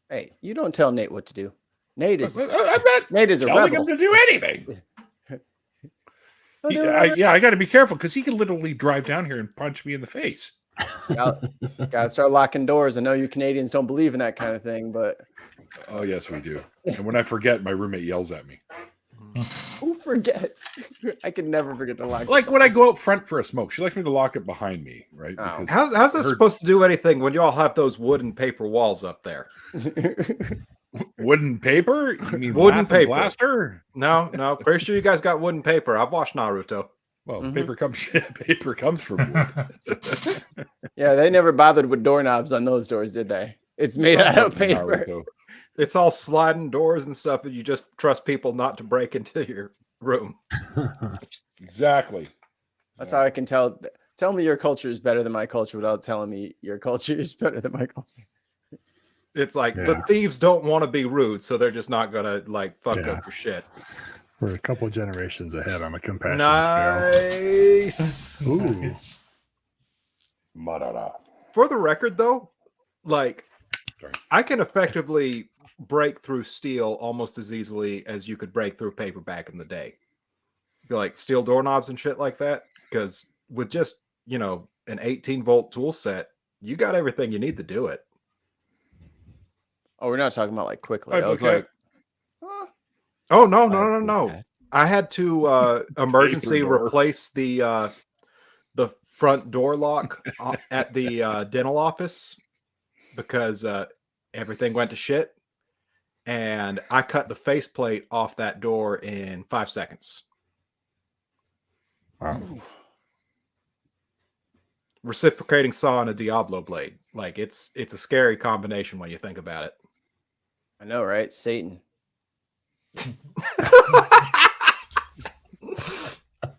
Hey, you don't tell Nate what to do. Nate is. I'm not Nate is a telling rebel. him to do anything. I got to be careful because he can literally drive down here and punch me in the face. Gotta start locking doors. I know you Canadians don't believe in that kind of thing, but oh yes, we do. And when I forget, my roommate yells at me. Who forgets? I can never forget to lock. Like when I go out front for a smoke, she likes me to lock it behind me, right? Oh. How's that supposed to do anything when you all have those wood and paper walls up there? Wooden paper? You mean wooden paper blaster? No. Pretty sure you guys got wooden paper. I've watched Naruto. Well, paper comes from wood. Yeah, they never bothered with doorknobs on those doors, did they? It's made out of paper. Naruto. It's all sliding doors and stuff, and you just trust people not to break into your room. Exactly. That's how I can tell. Tell me your culture is better than my culture without telling me your culture is better than my culture. It's like the thieves don't want to be rude, so they're just not gonna like fuck up your shit. We're a couple generations ahead on the compassion scale. Ooh. For the record, though, like I can effectively break through steel almost as easily as you could break through paper back in the day. Like steel doorknobs and shit like that. Because with just, an 18-volt tool set, you got everything you need to do it. Oh, we're not talking about like quickly. I was like, oh, no. I had to emergency replace the front door lock at the dental office because everything went to shit. And I cut the faceplate off that door in 5 seconds. Wow. Reciprocating saw and a Diablo blade. Like it's a scary combination when you think about it. I know, right? Satan. That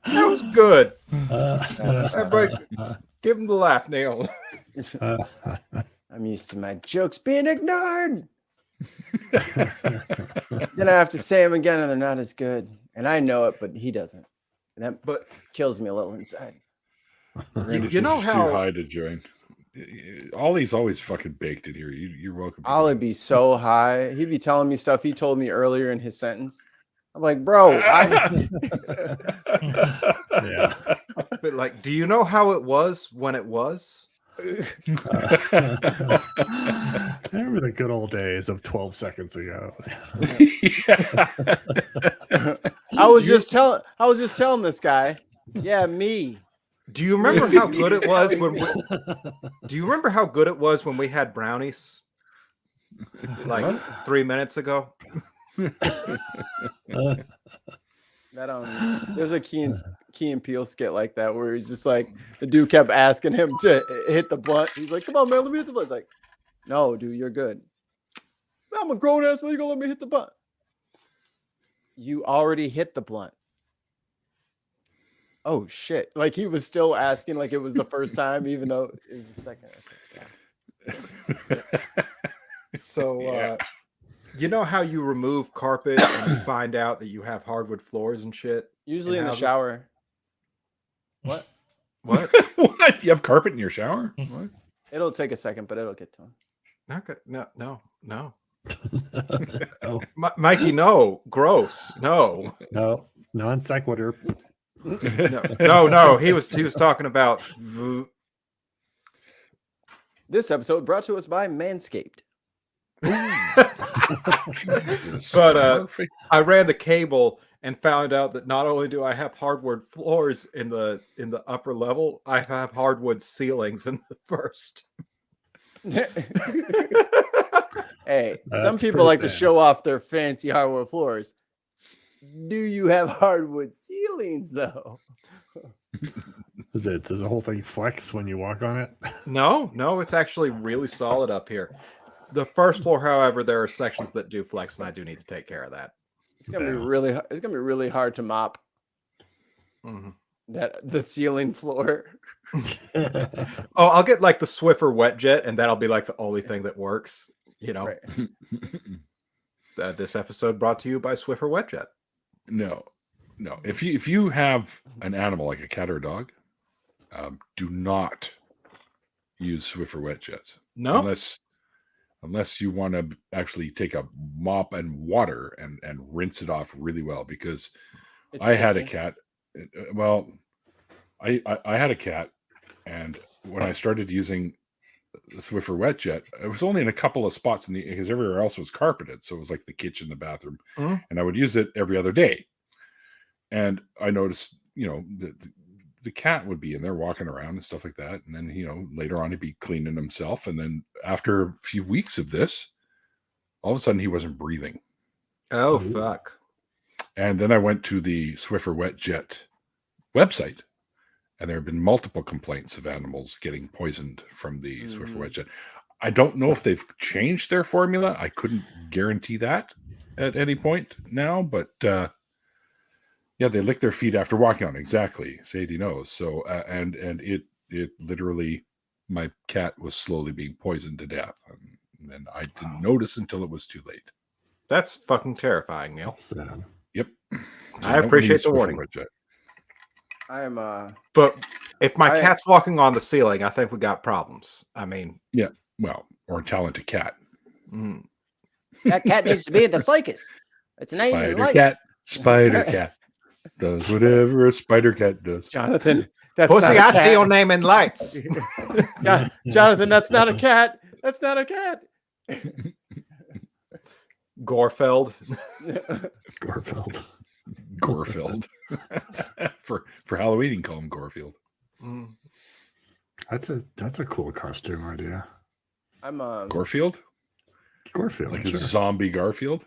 was good. Everybody, give him the laugh, Neil. I'm used to my jokes being ignored. Then I have to say them again, and they're not as good. And I know it, but he doesn't. And that kills me a little inside. You know how too high to join. Ollie's always fucking baked in here. You're welcome. Ollie be so high. He'd be telling me stuff he told me earlier in his sentence. I'm like, bro. Yeah. But like, do you know how it was when it was? I remember the good old days of 12 seconds ago. I was just telling this guy. Yeah, me. Do you remember how good it was when do you remember how good it was when we had brownies? Like 3 minutes ago? There's a Key and Peele skit like that where he's just like, the dude kept asking him to hit the blunt. He's like, come on, man, let me hit the blunt. He's like, no, dude, you're good. Man, I'm a grown ass man, you gonna let me hit the blunt? You already hit the blunt. Oh shit. Like he was still asking like it was the first time, even though it was the second. Okay, yeah. So you know how you remove carpet and you find out that you have hardwood floors and shit? Usually in the shower. What? What? What? You have carpet in your shower? What? It'll take a second, but it'll get to him. No. Oh. Mikey, no. Gross. No. No. Non sequitur. No. He was talking about. This episode brought to us by Manscaped. But I ran the cable and found out that not only do I have hardwood floors in the upper level, I have hardwood ceilings in the first. Hey, some people like to show off their fancy hardwood floors. Do you have hardwood ceilings though? Does the whole thing flex when you walk on it? No, it's actually really solid up here. The first floor, however, there are sections that do flex, and I do need to take care of that. It's gonna be really hard to mop the ceiling floor. I'll get like the Swiffer wet jet, and that'll be like the only thing that works. You know. Right. This episode brought to you by Swiffer wet jet. No. If you have an animal like a cat or a dog, do not use Swiffer wet jets. No, unless you want to actually take a mop and water and rinse it off really well, because I had a cat. Well, I had a cat, and when I started using the Swiffer wet jet, it was only in a couple of spots because everywhere else was carpeted, so it was like the kitchen, the bathroom, and I would use it every other day. And I noticed, the cat would be in there walking around and stuff like that. And then, later on he'd be cleaning himself. And then after a few weeks of this, all of a sudden he wasn't breathing. Oh, fuck. And then I went to the Swiffer Wet Jet website, and there have been multiple complaints of animals getting poisoned from the Swiffer Wet Jet. I don't know if they've changed their formula. I couldn't guarantee that at any point now, but yeah, they lick their feet after walking on. Exactly. Sadie knows. So, and it literally, my cat was slowly being poisoned to death. And then I didn't notice until it was too late. That's fucking terrifying, Neil. Sad. Yep. I appreciate the warning. I am, but if my cat's walking on the ceiling, I think we got problems. I mean, yeah, well, or a talented cat. That cat needs to be in the circus. It's an alien life. Spider cat. Does whatever a spider cat does. Jonathan, that's Pussy, not I see your name in lights. Jonathan, that's not a cat. That's not a cat. Gorfeld. Gorfeld. for Halloween, you can call him Gorfield. That's a cool costume idea. I'm Gorfield, like a zombie Garfield.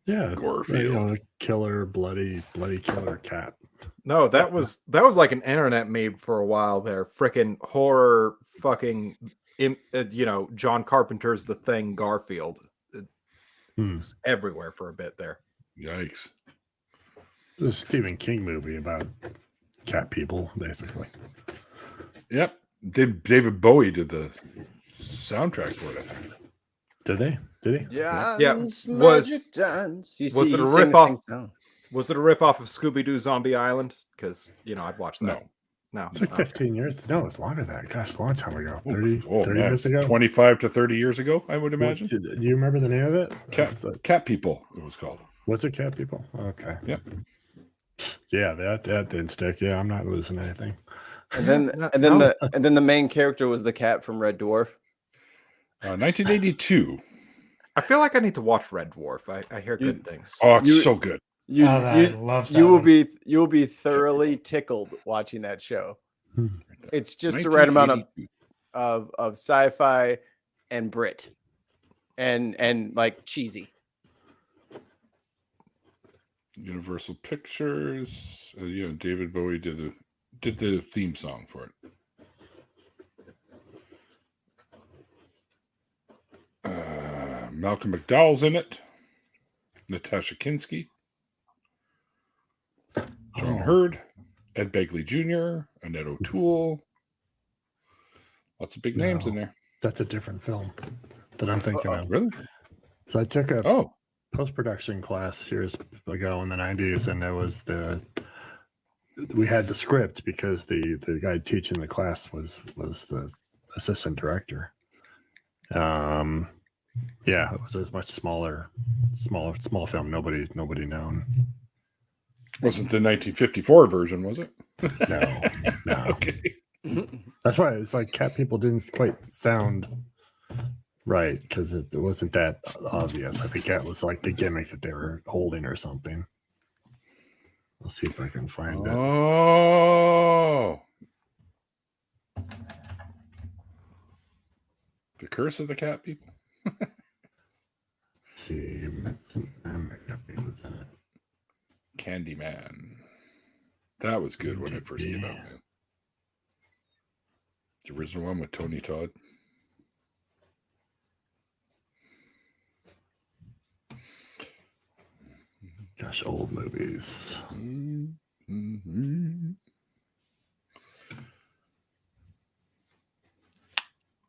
Yeah, Gorfield, killer, bloody killer cat. No, that was like an internet meme for a while there. Freaking horror, fucking, John Carpenter's The Thing Garfield. It was everywhere for a bit there. Yikes! There's a Stephen King movie about cat people, basically. Yep, David Bowie did the soundtrack for it. Did they? Did he? Yeah. Was it a ripoff? Was it a ripoff of Scooby-Doo Zombie Island? Because I'd watch that. No. It's like 15 years. No, it's longer than that. Gosh, a long time ago. 30 years ago. 25 to 30 years ago, I would imagine. Do you remember the name of it? Cat People, it was called. Was it Cat People? Okay. Yep. Yeah, that didn't stick. Yeah, I'm not losing anything. And then the main character was the cat from Red Dwarf. 1982. I feel like I need to watch Red Dwarf. I hear good things. Oh, it's so good. I love that. You will be thoroughly tickled watching that show. It's just the right amount of sci-fi and Brit and like cheesy. Universal Pictures. David Bowie did the theme song for it. Malcolm McDowell's in it. Natasha Kinski. John Hurd. Ed Begley Jr. Annette O'Toole. Lots of big names in there. That's a different film that I'm thinking of. Really? So I took a post-production class years ago in the 90s, and there was we had the script because the guy teaching the class was the assistant director. Yeah, it was a much small film. Nobody known. Wasn't the 1954 version, was it? No. Okay. That's why it's like cat people didn't quite sound Right, because it wasn't that obvious. I think that was like the gimmick that they were holding or something. Let's see if I can find it. Oh, the Curse of the Cat People. Let's see, Candyman. That was good when it first came out, man. The original one with Tony Todd. Gosh, old movies. Mm-hmm.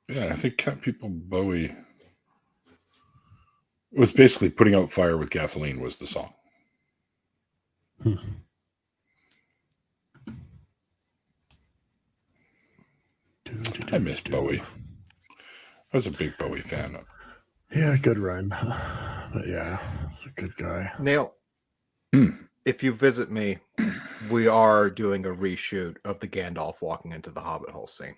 Yeah, I think Cat People Bowie was basically putting out fire with gasoline was the song. I miss Bowie. I was a big Bowie fan. Yeah, good run. But yeah, it's a good guy. Neil, if you visit me, we are doing a reshoot of the Gandalf walking into the Hobbit hole scene.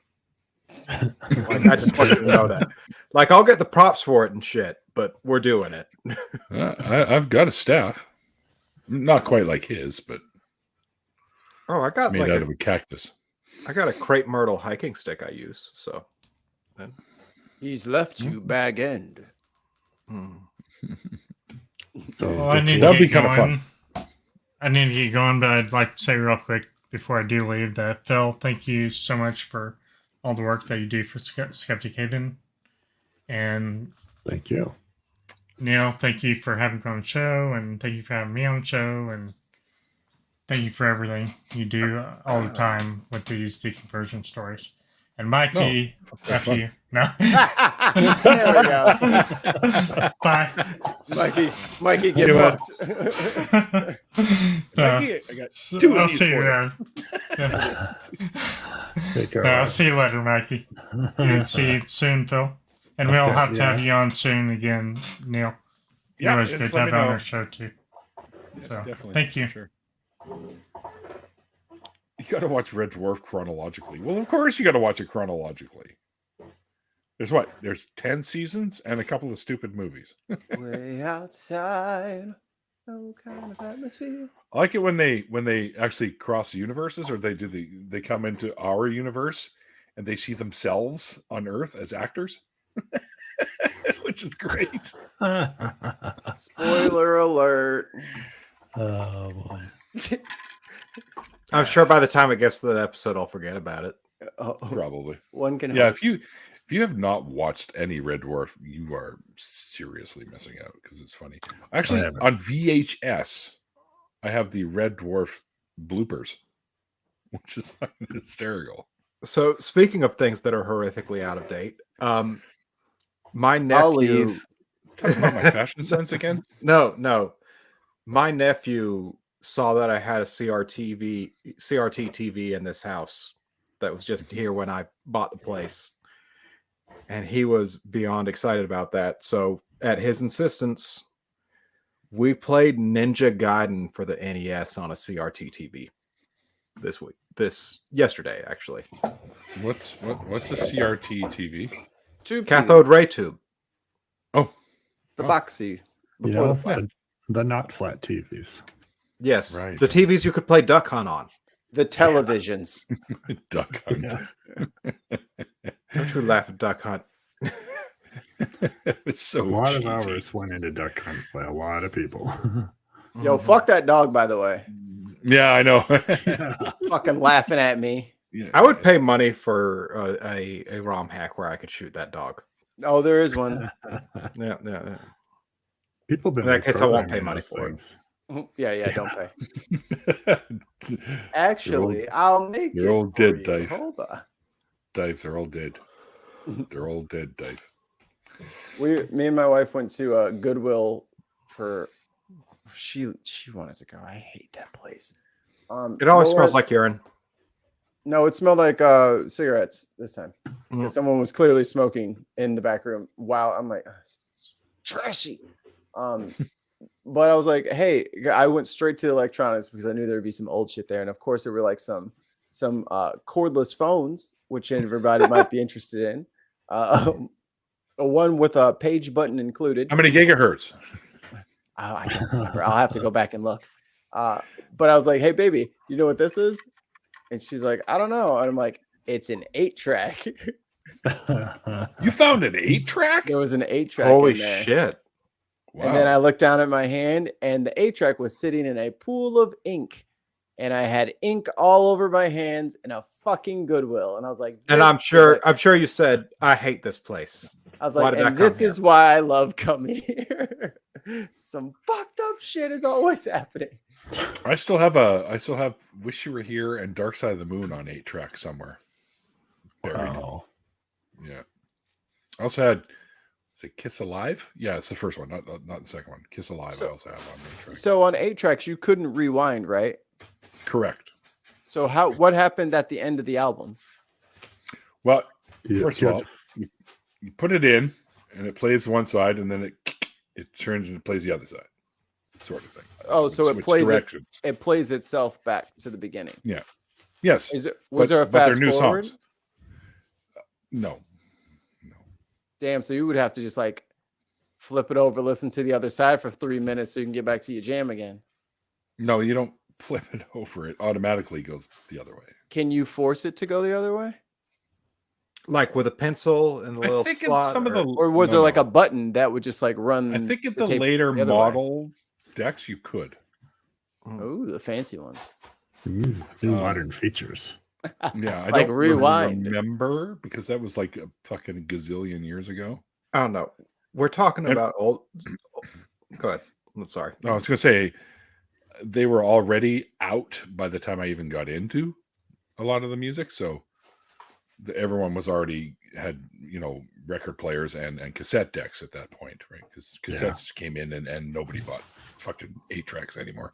Like, I just want you to know that. Like, I'll get the props for it and shit, but we're doing it. I've got a staff. Not quite like his, but I got made out of a cactus. I got a crepe myrtle hiking stick I use. So then He's left you bag end. So I need to get going. I need to get going, but I'd like to say real quick before I do leave that Phil, thank you so much for all the work that you do for Skeptic Haven. And thank you. Neil, thank you for having me on the show, and thank you for having me on the show, and thank you for everything you do all the time with these deconversion stories. And Mikey, after you. No. There we go. Bye. Mikey, get booked. I got two I'll see you around. I'll see you later, Mikey. See you soon, Phil. And we'll have to have you on soon again, Neil. Yeah, It was good to have you on our show, too. Yeah, so, definitely. thank you. Sure. You got to watch Red Dwarf chronologically. Well, of course you got to watch it chronologically. There's 10 seasons and a couple of stupid movies. Way outside, no kind of atmosphere. I like it when they actually cross universes, or they come into our universe and they see themselves on Earth as actors, which is great. Spoiler alert. Oh boy. I'm sure by the time it gets to that episode, I'll forget about it. Probably. One can. Yeah, hope. if you have not watched any Red Dwarf, you are seriously missing out because it's funny. Actually, on VHS, I have the Red Dwarf bloopers, which is hysterical. So, speaking of things that are horrifically out of date, my nephew. I'll leave. Talking about my fashion sense again? No. My nephew saw that I had a CRT TV in this house that was just here when I bought the place. And he was beyond excited about that. So at his insistence, we played Ninja Gaiden for the NES on a CRT TV yesterday, actually. What's a CRT TV? Tube Cathode ray tube. Oh, the boxy. Before the not flat TVs. Yes, right. The TVs you could play Duck Hunt on. The televisions. Duck Hunt. Don't you laugh at Duck Hunt. It's so a lot cheesy. of hours went into Duck Hunt by a lot of people. Yo, fuck that dog, by the way. Yeah, I know. Fucking laughing at me. Yeah, I would pay money for a ROM hack where I could shoot that dog. Oh, there is one. Yeah. People been In that case, I won't pay reprogramming money those for it. things. Yeah, don't pay. Actually, I'll make they're it. all for dead, you. Dave. Hold on. Dave, they're all dead. They're all dead, Dave. Me and my wife went to Goodwill for. She wanted to go. I hate that place. It always smells like urine. No, it smelled like cigarettes this time. Someone was clearly smoking in the back room. Wow, I'm like, it's trashy. But I was like, hey, I went straight to electronics because I knew there'd be some old shit there, and of course there were like some cordless phones, which everybody might be interested in. one with a page button included. How many gigahertz? I can't remember. I'll have to go back and look. But I was like, hey, baby, you know what this is? And she's like, I don't know. And I'm like, it's an 8-track. You found an 8-track? There was an 8-track. Holy shit. Wow. And then I looked down at my hand, and the 8-track was sitting in a pool of ink. And I had ink all over my hands in a fucking Goodwill. And I was like, and I'm sure you said, I hate this place. I was like, and this is why I love coming here. Some fucked up shit is always happening. I still have Wish You Were Here and Dark Side of the Moon on 8-track somewhere. Wow. Yeah. I also had, is it Kiss Alive? Yeah, it's the first one, not the second one. Kiss Alive. I also have on 8-track. So on 8-tracks, you couldn't rewind, right? Correct. So what happened at the end of the album? Well, first of all, you put it in, and it plays one side, and then it turns and plays the other side, sort of thing. Oh, so it plays itself back to the beginning. Yeah. Yes. Was there a fast forward? Songs. No. Damn. So you would have to just like flip it over, listen to the other side for 3 minutes so you can get back to your jam again. No, you don't flip it over. It automatically goes the other way. Can you force it to go the other way? Like with a pencil and a little slot? Or was there like a button that would just like run? I think in the later model decks you could. Oh, the fancy ones. New modern features. Yeah, I like don't rewind. remember because that was like a fucking gazillion years ago. I don't know. We're talking about old. Go ahead. I'm sorry. I was going to say they were already out by the time I even got into a lot of the music. So everyone was already had, record players and cassette decks at that point, right? Because cassettes came in and nobody bought fucking 8-tracks anymore.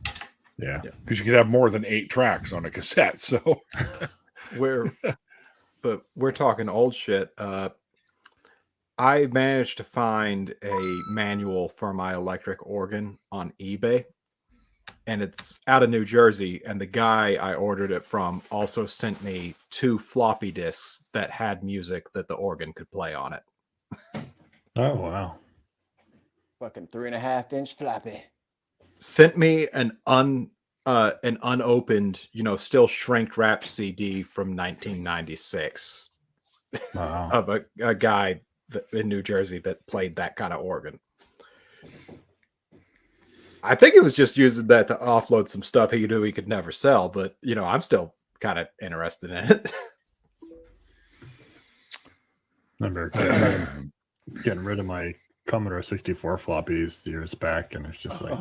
Yeah. Because you could have more than 8 tracks on a cassette. So we're talking old shit. I managed to find a manual for my electric organ on eBay, and it's out of New Jersey. And the guy I ordered it from also sent me 2 floppy disks that had music that the organ could play on it. Oh, wow. Fucking 3.5-inch floppy. Sent me an unopened, still shrink wrapped CD from 1996 Wow. of a guy in New Jersey that played that kind of organ. I think he was just using that to offload some stuff he knew he could never sell, but I'm still kind of interested in it. Remember getting rid of my Commodore 64 floppies years back, and it's just like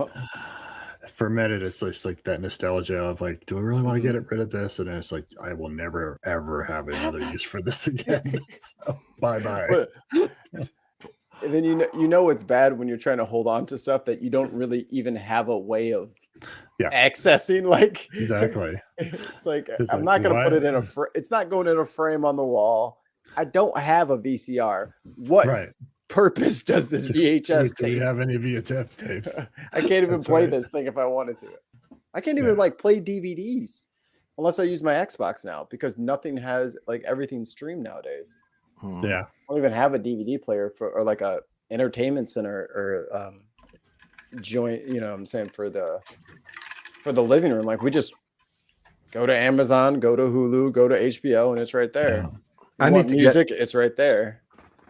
for a minute it's just like that nostalgia of like, do I really want to get rid of this? And then it's like, I will never ever have another use for this again. So bye. And then you know it's bad when you're trying to hold on to stuff that you don't really even have a way of accessing. Like exactly, it's like I'm not going to put it in it's not going in a frame on the wall. I don't have a VCR. What purpose does this VHS tape? Do you have any VHS tapes? I can't even play this thing if I wanted to. I can't even play DVDs unless I use my Xbox now, because nothing has everything's streamed nowadays. Yeah, I don't even have a DVD player or like a entertainment center or joint. I'm saying for the living room. Like we just go to Amazon, go to Hulu, go to HBO, and it's right there. Yeah. I need music. It's right there.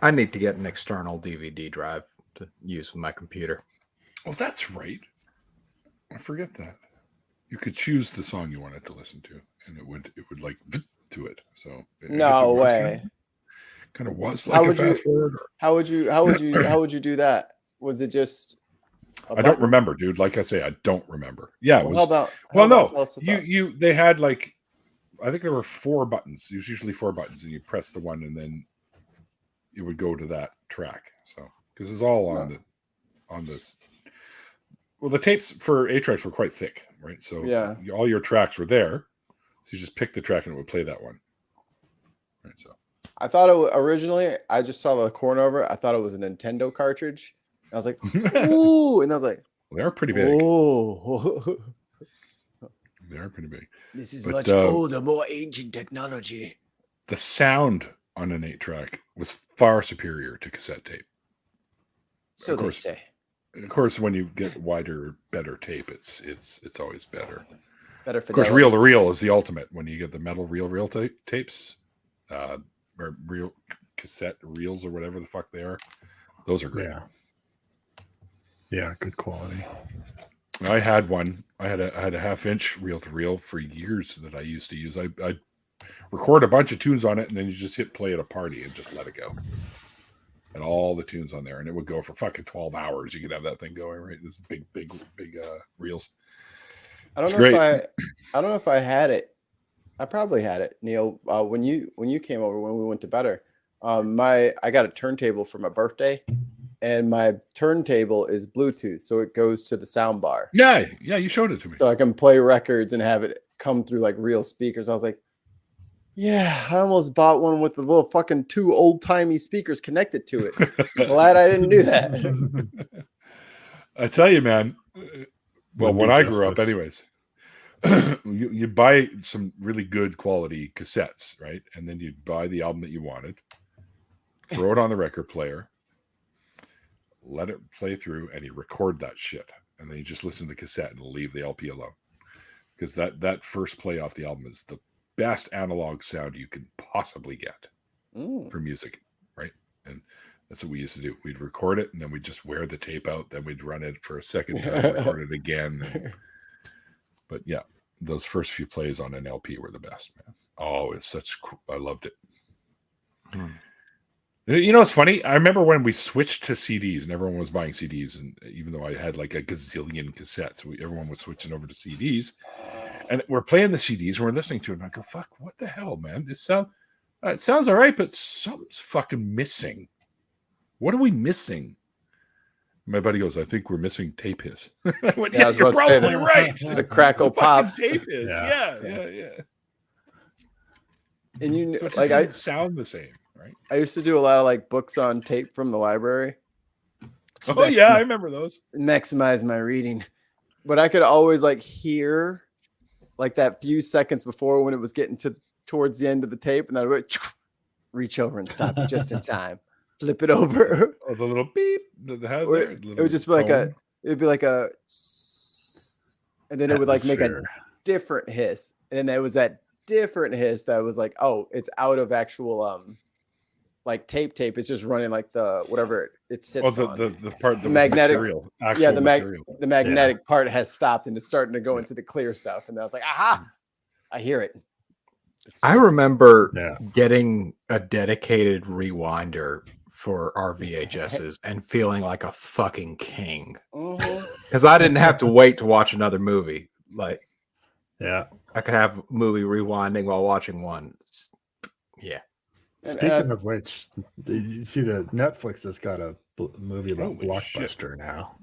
I need to get an external DVD drive to use with my computer. Oh, that's right. I forget that. You could choose the song you wanted to listen to, and it would like to it. So no way. Kind of was like a fast forward. How would you do that? Was it just? I don't remember, dude. Like I say, I don't remember. Yeah. They had I think there were 4 buttons. There's usually 4 buttons, and you press the one, and then it would go to that track. So because it's all on this. Well, the tapes for 8-tracks were quite thick, right? So all your tracks were there. So you just pick the track, and it would play that one. Right. So I thought originally. I just saw the corner over it. I thought it was a Nintendo cartridge. I was like, ooh, and I was like, well, they're pretty big. Oh. They're pretty big. This is much older, more ancient technology. The sound on an 8-track was far superior to cassette tape. So they say. Of course, when you get wider, better tape, it's always better. Better of course, reel to reel is the ultimate. When you get the metal reel tapes, or real cassette reels or whatever the fuck they are, those are great. Yeah, good quality. I had one. I had a 1/2-inch reel to reel for years that I used to use. I record a bunch of tunes on it, and then you just hit play at a party and just let it go. And all the tunes on there, and it would go for fucking 12 hours. You could have that thing going, right? This big reels. I don't know if I had it. I probably had it, Neil. When you came over, when we went to Better, I got a turntable for my birthday, and my turntable is Bluetooth, so it goes to the sound bar. Yeah, you showed it to me. So I can play records and have it come through like real speakers. I was like, yeah, I almost bought one with the little fucking 2 old-timey speakers connected to it. Glad I didn't do that. I tell you, man. Well, when I grew up, anyways, you buy some really good quality cassettes, right? And then you'd buy the album that you wanted, throw it on the record player, let it play through, and you record that shit. And then you just listen to the cassette and leave the LP alone. Because that first play off the album is the best analog sound you can possibly get for music, right? And that's what we used to do. We'd record it, and then we'd just wear the tape out. Then we'd run it for a second time, record it again. But yeah, those first few plays on an LP were the best, man. Oh, it's such cool. I loved it. You know, it's funny. I remember when we switched to CDs, and everyone was buying CDs, and even though I had like a gazillion cassettes, everyone was switching over to CDs. And we're playing the CDs, and we're listening to it, and I go, fuck, what the hell, man? It sounds all right, but something's fucking missing. What are we missing? My buddy goes, I think we're missing tape hiss. I went, yeah, you're probably right. The crackle pops. Tape hiss. Yeah. And you so like I sound the same, right? I used to do a lot of like books on tape from the library. I remember those. Maximize my reading. But I could always like hear like that few seconds before when it was getting towards the end of the tape, and I would reach over and stop it just in time. Flip it over. Oh, the little beep that has there. It would just be like it'd be like a, and then it would like make a different hiss, and then there was that different hiss that was like, oh, it's out of actual like tape. It's just running like the whatever it sits on. The part, the magnetic material. The magnetic part has stopped, and it's starting to go into the clear stuff. And I was like, aha, I hear it. I remember getting a dedicated rewinder for our VHSs and feeling like a fucking king because I didn't have to wait to watch another movie. Like, yeah, I could have movie rewinding while watching one. Yeah. Speaking of which, you see that Netflix has got a movie about Blockbuster now.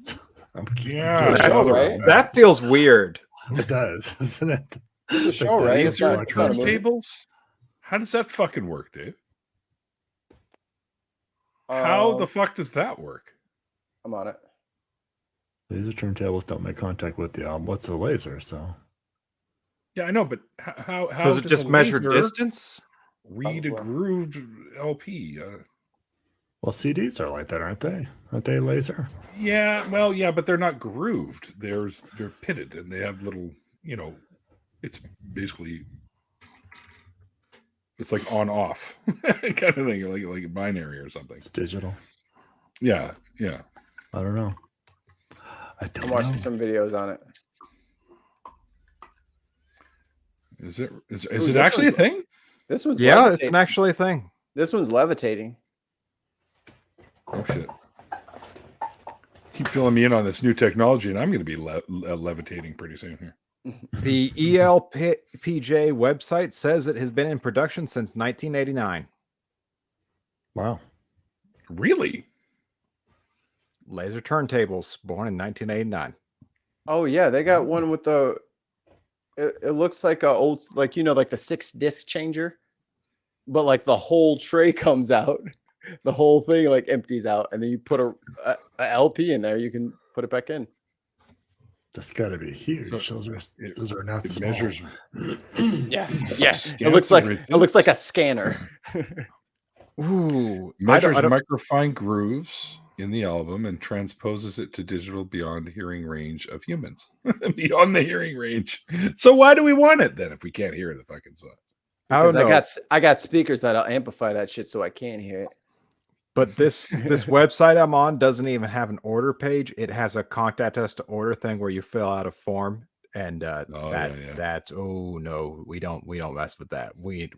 That feels weird. It does, isn't it? It's a show, right? It's not turntables. How does that fucking work, Dave? How the fuck does that work? I'm on it. Laser turntables don't make contact with the album. What's the laser? So. Yeah, I know, but how does it just measure distance? Read a grooved LP. Well, CDs are like that, aren't they? Aren't they laser? Yeah, well, yeah, but they're not grooved. They're pitted, and they have little, it's basically, it's like on off kind of thing, like a binary or something. It's digital. Yeah. I don't know. I'm watching some videos on it. Is it actually a thing? This one's it's an actually a thing. This one's levitating. Oh shit! Keep filling me in on this new technology, and I'm going to be levitating pretty soon here. The ELPJ website says it has been in production since 1989. Wow! Really? Laser turntables, born in 1989. Oh yeah, they got one with the. It looks like a old, like like the 6-disc changer, but like the whole tray comes out, the whole thing like empties out, and then you put a LP in there. You can put it back in. That's got to be huge. Those are not small. Measures. Yeah. It looks like a scanner. Ooh, Measures microfine grooves in the album and transposes it to digital beyond hearing range of humans. Beyond the hearing range. So why do we want it then if we can't hear the fucking song? Because I got speakers that'll amplify that shit so I can't hear it. But this website I'm on doesn't even have an order page. It has a contact us to order thing where you fill out a form, and that's no, we don't mess with that. We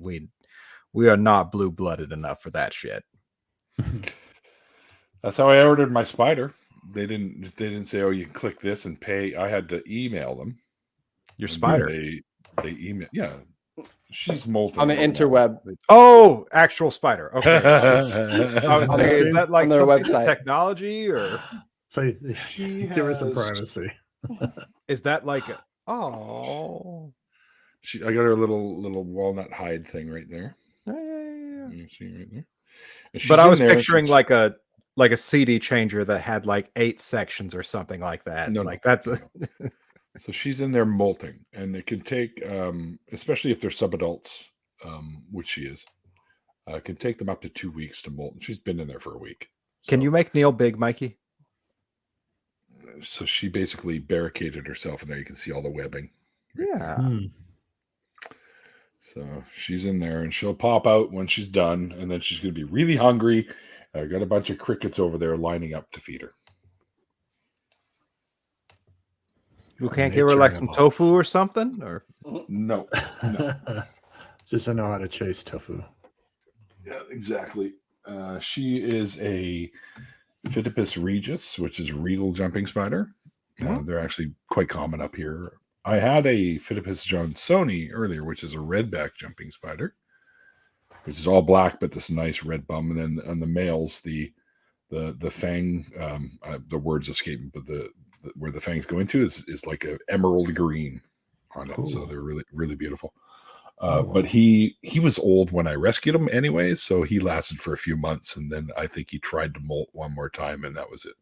are not blue-blooded enough for that shit. That's how I ordered my spider. They didn't say, oh, you can click this and pay. I had to email them. Your spider. They email. Yeah. She's molten on the interweb. Oh, actual spider. Okay. Is that like their website technology or? So give her some privacy. Is that like I got her little walnut hide thing right there. Yeah. You see right there. But I was picturing like a CD changer that had like 8 sections or something like that. No, like that's So she's in there molting, and it can take, especially if they're subadults, which she is, it can take them up to 2 weeks to molt. And she's been in there for a week. Can you make Neil big, Mikey? So she basically barricaded herself in there. You can see all the webbing. Yeah. So she's in there, and she'll pop out when she's done, and then she's going to be really hungry. I got a bunch of crickets over there lining up to feed her. You can't give her like some tofu or something, or no. Just to know how to chase tofu. Yeah, exactly. She is a Phidippus regus, which is a regal jumping spider. They're actually quite common up here. I had a Phidippus johnsoni earlier, which is a redback jumping spider, which is all black but this nice red bum. And then on the males, the fang, the words escape me, but where the fangs go into is like an emerald green on it. Ooh. So they're really, really beautiful. But he was old when I rescued him anyway, so he lasted for a few months, and then I think he tried to molt one more time, and that was it.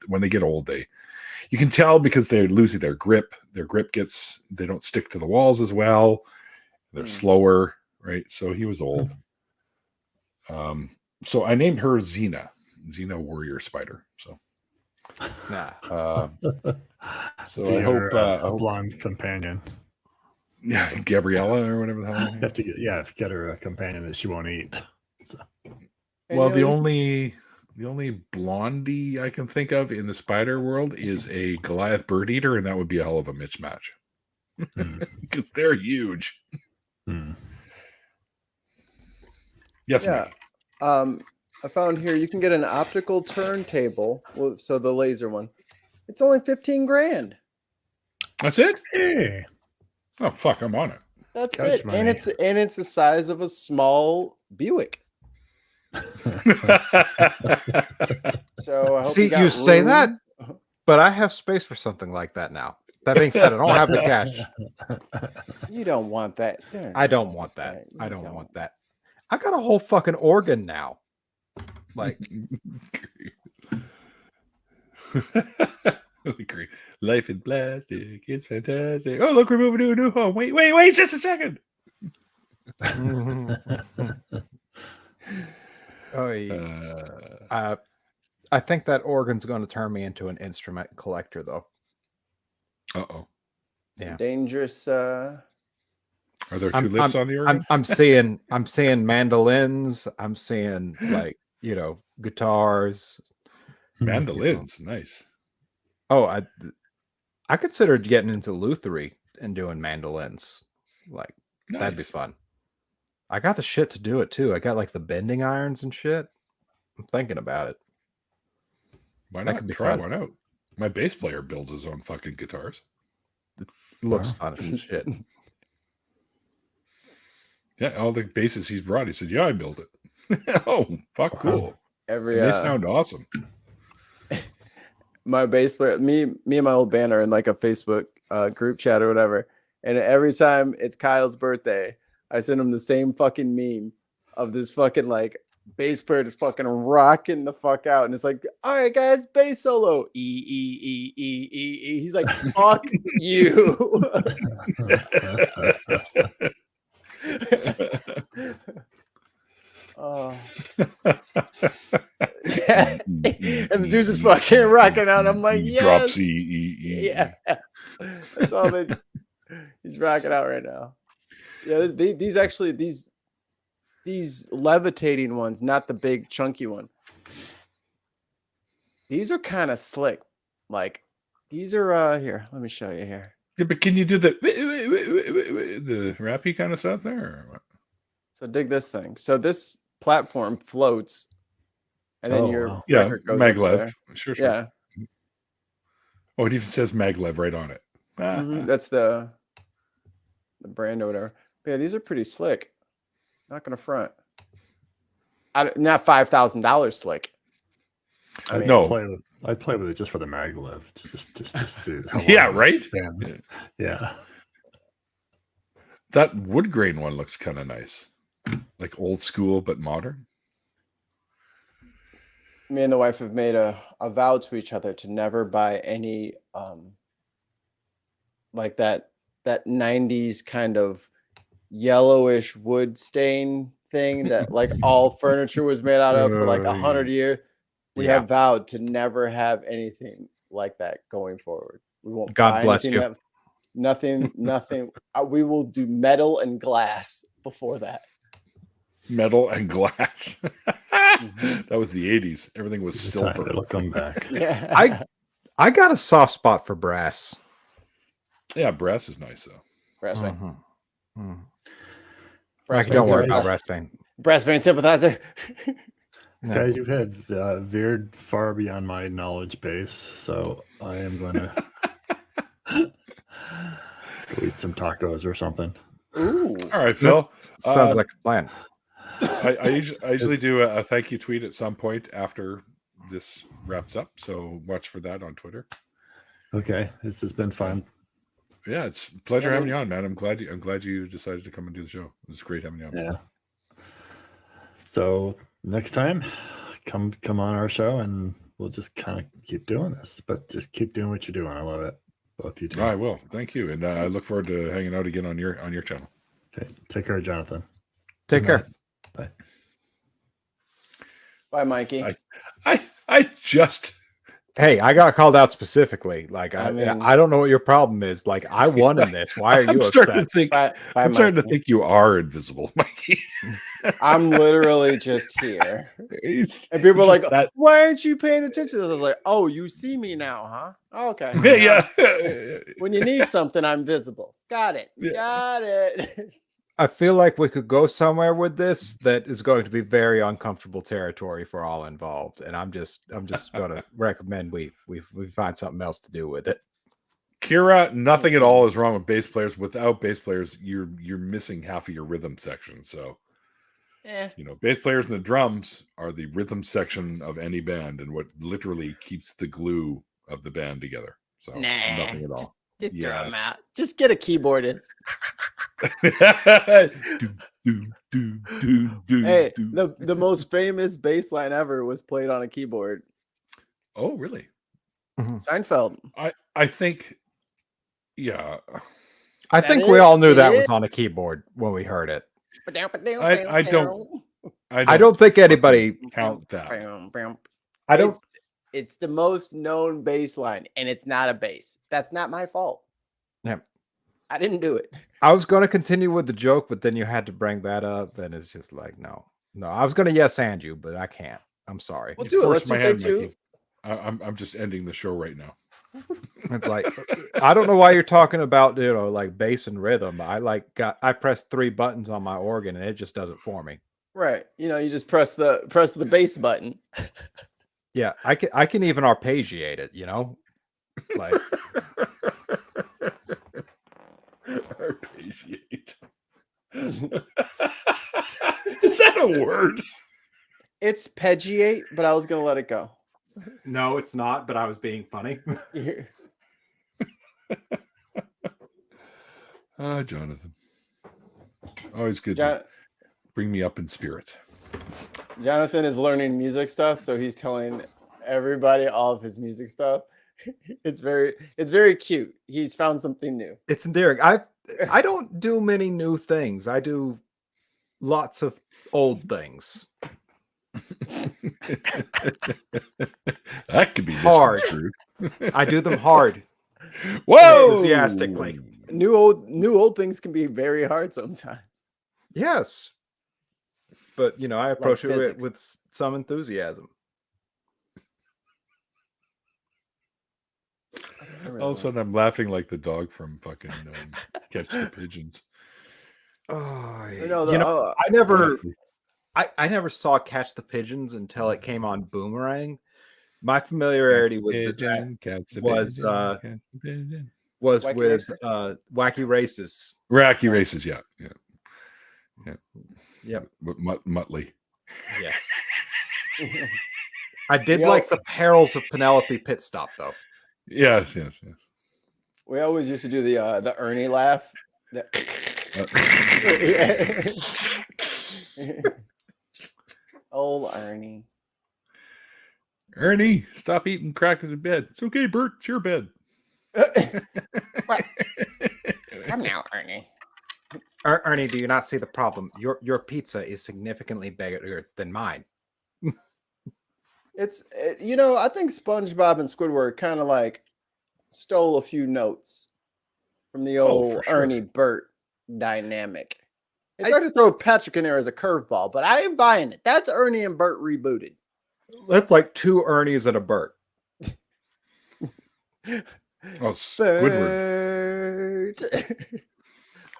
When they get old, you can tell because they're losing their grip. Their grip they don't stick to the walls as well. They're slower, right? So he was old. So I named her Xena Warrior Spider. So. So I hope a blonde companion. Yeah, Gabriella or whatever the hell. Have to get her a companion that she won't eat. So. Well, the only blondie I can think of in the spider world is a Goliath bird eater, and that would be a hell of a mismatch because they're huge. Yes, yeah. I found here you can get an optical turntable. So the laser one, it's only $15,000. That's it. Hey. Oh fuck, I'm on it. That's it, money. and it's the size of a small Buick. So I hope you say that, but I have space for something like that now. That being said, I don't have the cash. You don't want that. I don't want that. I don't want that. I got a whole fucking organ now. Like, life in plastic is fantastic. Oh, look, we're moving to a new home. Wait, just a second. I think that organ's going to turn me into an instrument collector, though. Uh-oh. Yeah. Dangerous. Are there two lips on the organ? I'm seeing mandolins. I'm seeing guitars. Mandolins, nice. Oh, I considered getting into luthery and doing mandolins. Like nice. That'd be fun. I got the shit to do it too. I got like the bending irons and shit. I'm thinking about it. Why not try one out? My bass player builds his own fucking guitars. It looks fun as shit. Yeah, all the basses he's brought, he said, "Yeah, I built it." Oh, fuck, cool. They sound awesome. My bass player, me and my old band are in like a Facebook group chat or whatever, and every time it's Kyle's birthday, I send him the same fucking meme of this fucking like bass player just fucking rocking the fuck out, and it's like, "All right, guys, bass solo, E. He's like, "Fuck you." Yeah. And the dude's just fucking rocking out. I'm like, yes. Drop C. Yeah. That's all they. He's rocking out right now. Yeah, these levitating ones, not the big chunky one. These are kind of slick. Like these are here. Let me show you here. Yeah, but can you do the rappy kind of stuff there? Or what? So dig this thing. So this platform floats, and then your record goes up maglev. there. Sure. Yeah. Oh, it even says maglev right on it. That's the brand or whatever. But yeah, these are pretty slick. Not gonna front. Not $5,000 slick. I mean, no, I'd play with it just for the maglev, just to see. Yeah, right. Yeah. That wood grain one looks kind of nice, like old school but modern. Me and the wife have made a vow to each other to never buy any like that 90s kind of yellowish wood stain thing that like all furniture was made out of for like 100 years. We have vowed to never have anything like that going forward. We won't. God bless you. Nothing. We will do metal and glass before that. Metal and glass. That was the 80s. Everything was silver. It'll come back. Yeah. I got a soft spot for brass. Yeah, brass is nice though. Brass vein. Don't worry about brass vein. Brass vein sympathizer. No. Guys, you've had veered far beyond my knowledge base, so I am going to go eat some tacos or something. Ooh. All right, Phil. Sounds like a plan. I usually do a thank you tweet at some point after this wraps up, so watch for that on Twitter. Okay, this has been fun. Yeah, it's a pleasure having you on, man. I'm glad you decided to come and do the show. It was great having you on. Yeah. So next time, come on our show, and we'll just kind of keep doing this. But just keep doing what you're doing. I love it, both you two. I will. Thank you, and I look forward to hanging out again on your channel. Okay, take care, Jonathan. Take care. Bye. Bye, Mikey. I just. Hey, I got called out specifically. Like, I don't know what your problem is. Like, I won in this. Why are you upset? I'm starting to think you are invisible, Mikey. I'm literally just here. And people are like, why aren't you paying attention? I was like, oh, you see me now, huh? Oh, okay. Yeah. When you need something, I'm visible. Got it. Yeah. Got it. I feel like we could go somewhere with this that is going to be very uncomfortable territory for all involved, and I'm just going to recommend we find something else to do with it. Kira, nothing at all is wrong with bass players. Without bass players, you're missing half of your rhythm section. So, bass players and the drums are the rhythm section of any band, and what literally keeps the glue of the band together. So, nothing at all. Get drum out. Just get a keyboardist. Hey, the most famous bass line ever was played on a keyboard. Oh, really? Seinfeld. I think, yeah. I think we all knew that was on a keyboard when we heard it. I don't think anybody count that. I don't. It's the most known bass line, and it's not a bass. That's not my fault. Yeah. I didn't do it. I was going to continue with the joke, but then you had to bring that up, and it's just like, no. I was going to yes and you, but I can't. I'm sorry. We'll do it. Let's do take two. I'm just ending the show right now. It's like, I don't know why you're talking about, like bass and rhythm. I pressed 3 buttons on my organ, and it just does it for me. Right. You just press the bass button. Yeah, I can even arpeggiate it, like arpeggiate. Is that a word? It's peggiate, but I was gonna let it go. No, it's not. But I was being funny. Jonathan, always good to bring me up in spirit. Jonathan is learning music stuff, so he's telling everybody all of his music stuff. It's very cute. He's found something new. It's endearing. I don't do many new things. I do lots of old things. That could be Hard. misconstrued. I do them hard. Whoa! Enthusiastically. New old things can be very hard sometimes. Yes. But I approach it physics. with some enthusiasm. All of a sudden, I'm laughing like the dog from fucking Catch the Pigeons. Oh, I never saw Catch the Pigeons until it came on Boomerang. My familiarity with was with Wacky Races. Wacky Races, yeah. Yep. Muttley. Yes. I did like the Perils of Penelope Pit Stop, though. Yes. We always used to do the Ernie laugh. Old Ernie. Ernie, stop eating crackers in bed. It's okay, Bert. It's your bed. Come now, Ernie. Ernie, do you not see the problem? Your pizza is significantly bigger than mine. It's I think SpongeBob and Squidward kind of like stole a few notes from the old Ernie Bert dynamic. They tried to throw Patrick in there as a curveball, but I ain't buying it. That's Ernie and Bert rebooted. That's like two Ernies and a Bert. Squidward.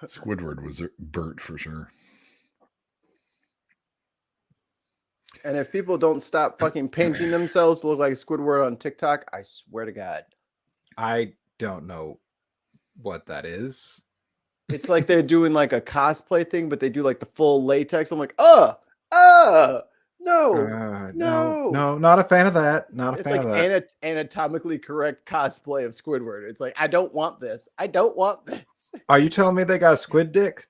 Squidward was Bert for sure. And if people don't stop fucking painting themselves to look like Squidward on TikTok, I swear to God. I don't know what that is. It's like they're doing like a cosplay thing, but they do like the full latex. I'm like, no, not a fan of that. Not a fan of that. It's like anatomically correct cosplay of Squidward. It's like, I don't want this. I don't want this. Are you telling me they got a squid dick?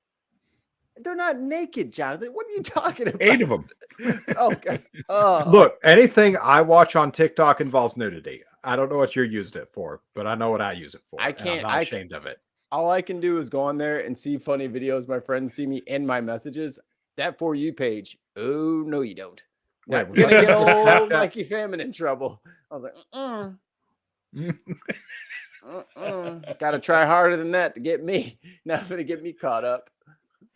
They're not naked, Jonathan. What are you talking about? 8 of them. Okay. Look, anything I watch on TikTok involves nudity. I don't know what you're using it for, but I know what I use it for. I can't. I'm not ashamed of it. All I can do is go on there and see funny videos. My friends see me in my messages. That For You page. Oh, no, you don't. We're going to get old Mikey Famine in trouble. I was like, Got to try harder than that to get me. Not going to get me caught up.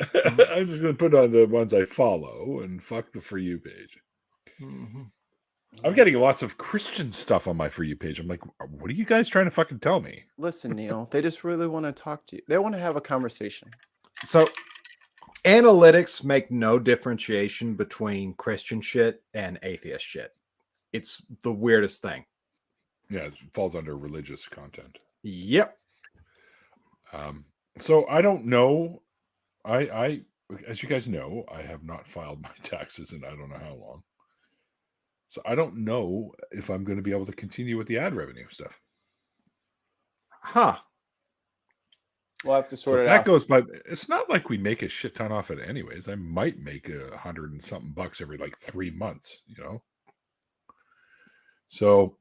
I'm just going to put on the ones I follow and fuck the For You page. Mm-hmm. I'm getting lots of Christian stuff on my For You page. I'm like, what are you guys trying to fucking tell me? Listen, Neil, they just really want to talk to you. They want to have a conversation. So analytics make no differentiation between Christian shit and atheist shit. It's the weirdest thing. Yeah, it falls under religious content. Yep. So I don't know. I as you guys know, I have not filed my taxes in I don't know how long. So I don't know if I'm going to be able to continue with the ad revenue stuff. Huh. We'll have to sort it out. That goes by. It's not like we make a shit ton off it anyways. I might make $100 and something bucks every like 3 months, So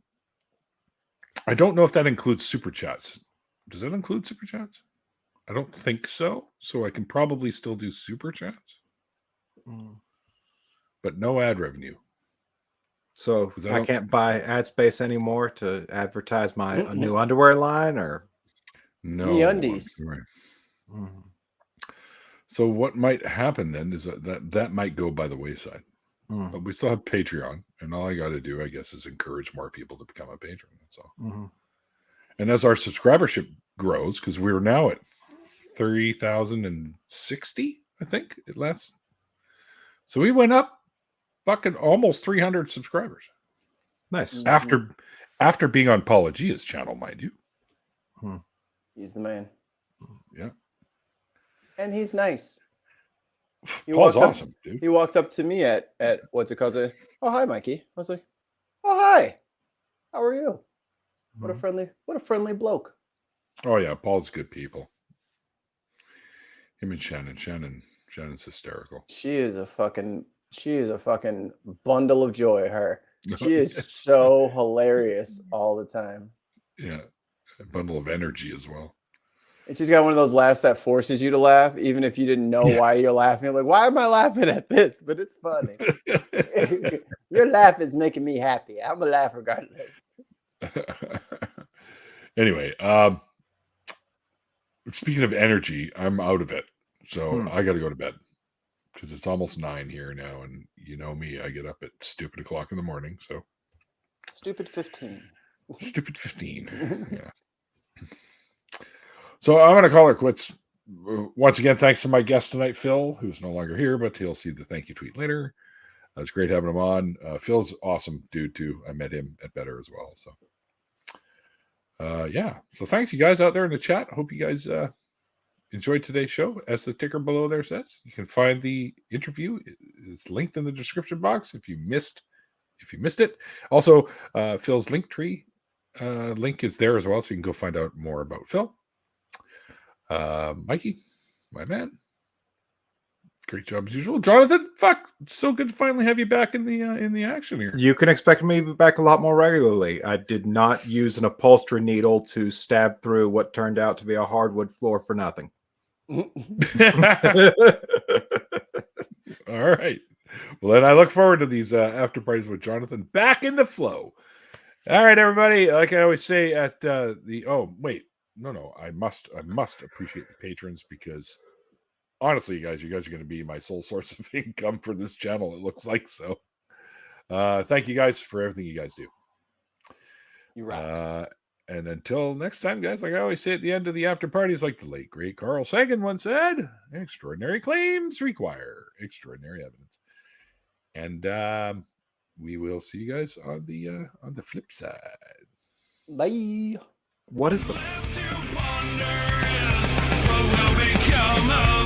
I don't know if that includes super chats. Does that include super chats? I don't think so. So I can probably still do super chats, but no ad revenue. So I can't buy ad space anymore to advertise my new underwear line, or no MeUndies. So what might happen then is that might go by the wayside. But we still have Patreon, and all I got to do, I guess, is encourage more people to become a patron. That's all. And as our subscribership grows, because we're now at 30,060, I think it lasts. So we went up fucking almost 300 subscribers. Nice. After being on Paula Gia's channel, mind you. He's the man. Yeah. And he's nice. Paul's awesome, dude. He walked up to me at what's it called? Oh, hi, Mikey. I was like, oh, hi. How are you? What a friendly bloke. Oh yeah, Paul's good people. Him and Shannon's hysterical. She is a fucking bundle of joy, her. She is so hilarious all the time. Yeah. A bundle of energy as well. And she's got one of those laughs that forces you to laugh, even if you didn't know why you're laughing. You're like, why am I laughing at this? But it's funny. Your laugh is making me happy. I'm gonna laugh regardless. Anyway, speaking of energy, I'm out of it, so I got to go to bed because it's almost 9 here now, and you know me, I get up at stupid o'clock in the morning. So stupid 15. Stupid 15. Yeah. So I'm going to call her quits. Once again, thanks to my guest tonight, Phil, who's no longer here, but he'll see the thank you tweet later. It was great having him on. Phil's awesome dude too. I met him at Better as well. So yeah. So thanks you guys out there in the chat. Hope you guys enjoyed today's show. As the ticker below there says, you can find the interview. It's linked in the description box if you missed it. Also, Phil's Linktree link is there as well, so you can go find out more about Phil. Mikey, my man, great job as usual. Jonathan, it's so good to finally have you back in the action here. You can expect me to be back a lot more regularly. I did not use an upholstery needle to stab through what turned out to be a hardwood floor for nothing. All right. Well, then I look forward to these after parties with Jonathan back in the flow. All right, everybody. Like I always say at I must appreciate the patrons, because honestly, you guys are going to be my sole source of income for this channel. It looks like so. Thank you guys for everything you guys do. You're right. And until next time, guys, like I always say at the end of the after parties, like the late great Carl Sagan once said, extraordinary claims require extraordinary evidence. And we will see you guys on the flip side. Bye. What is the... Will become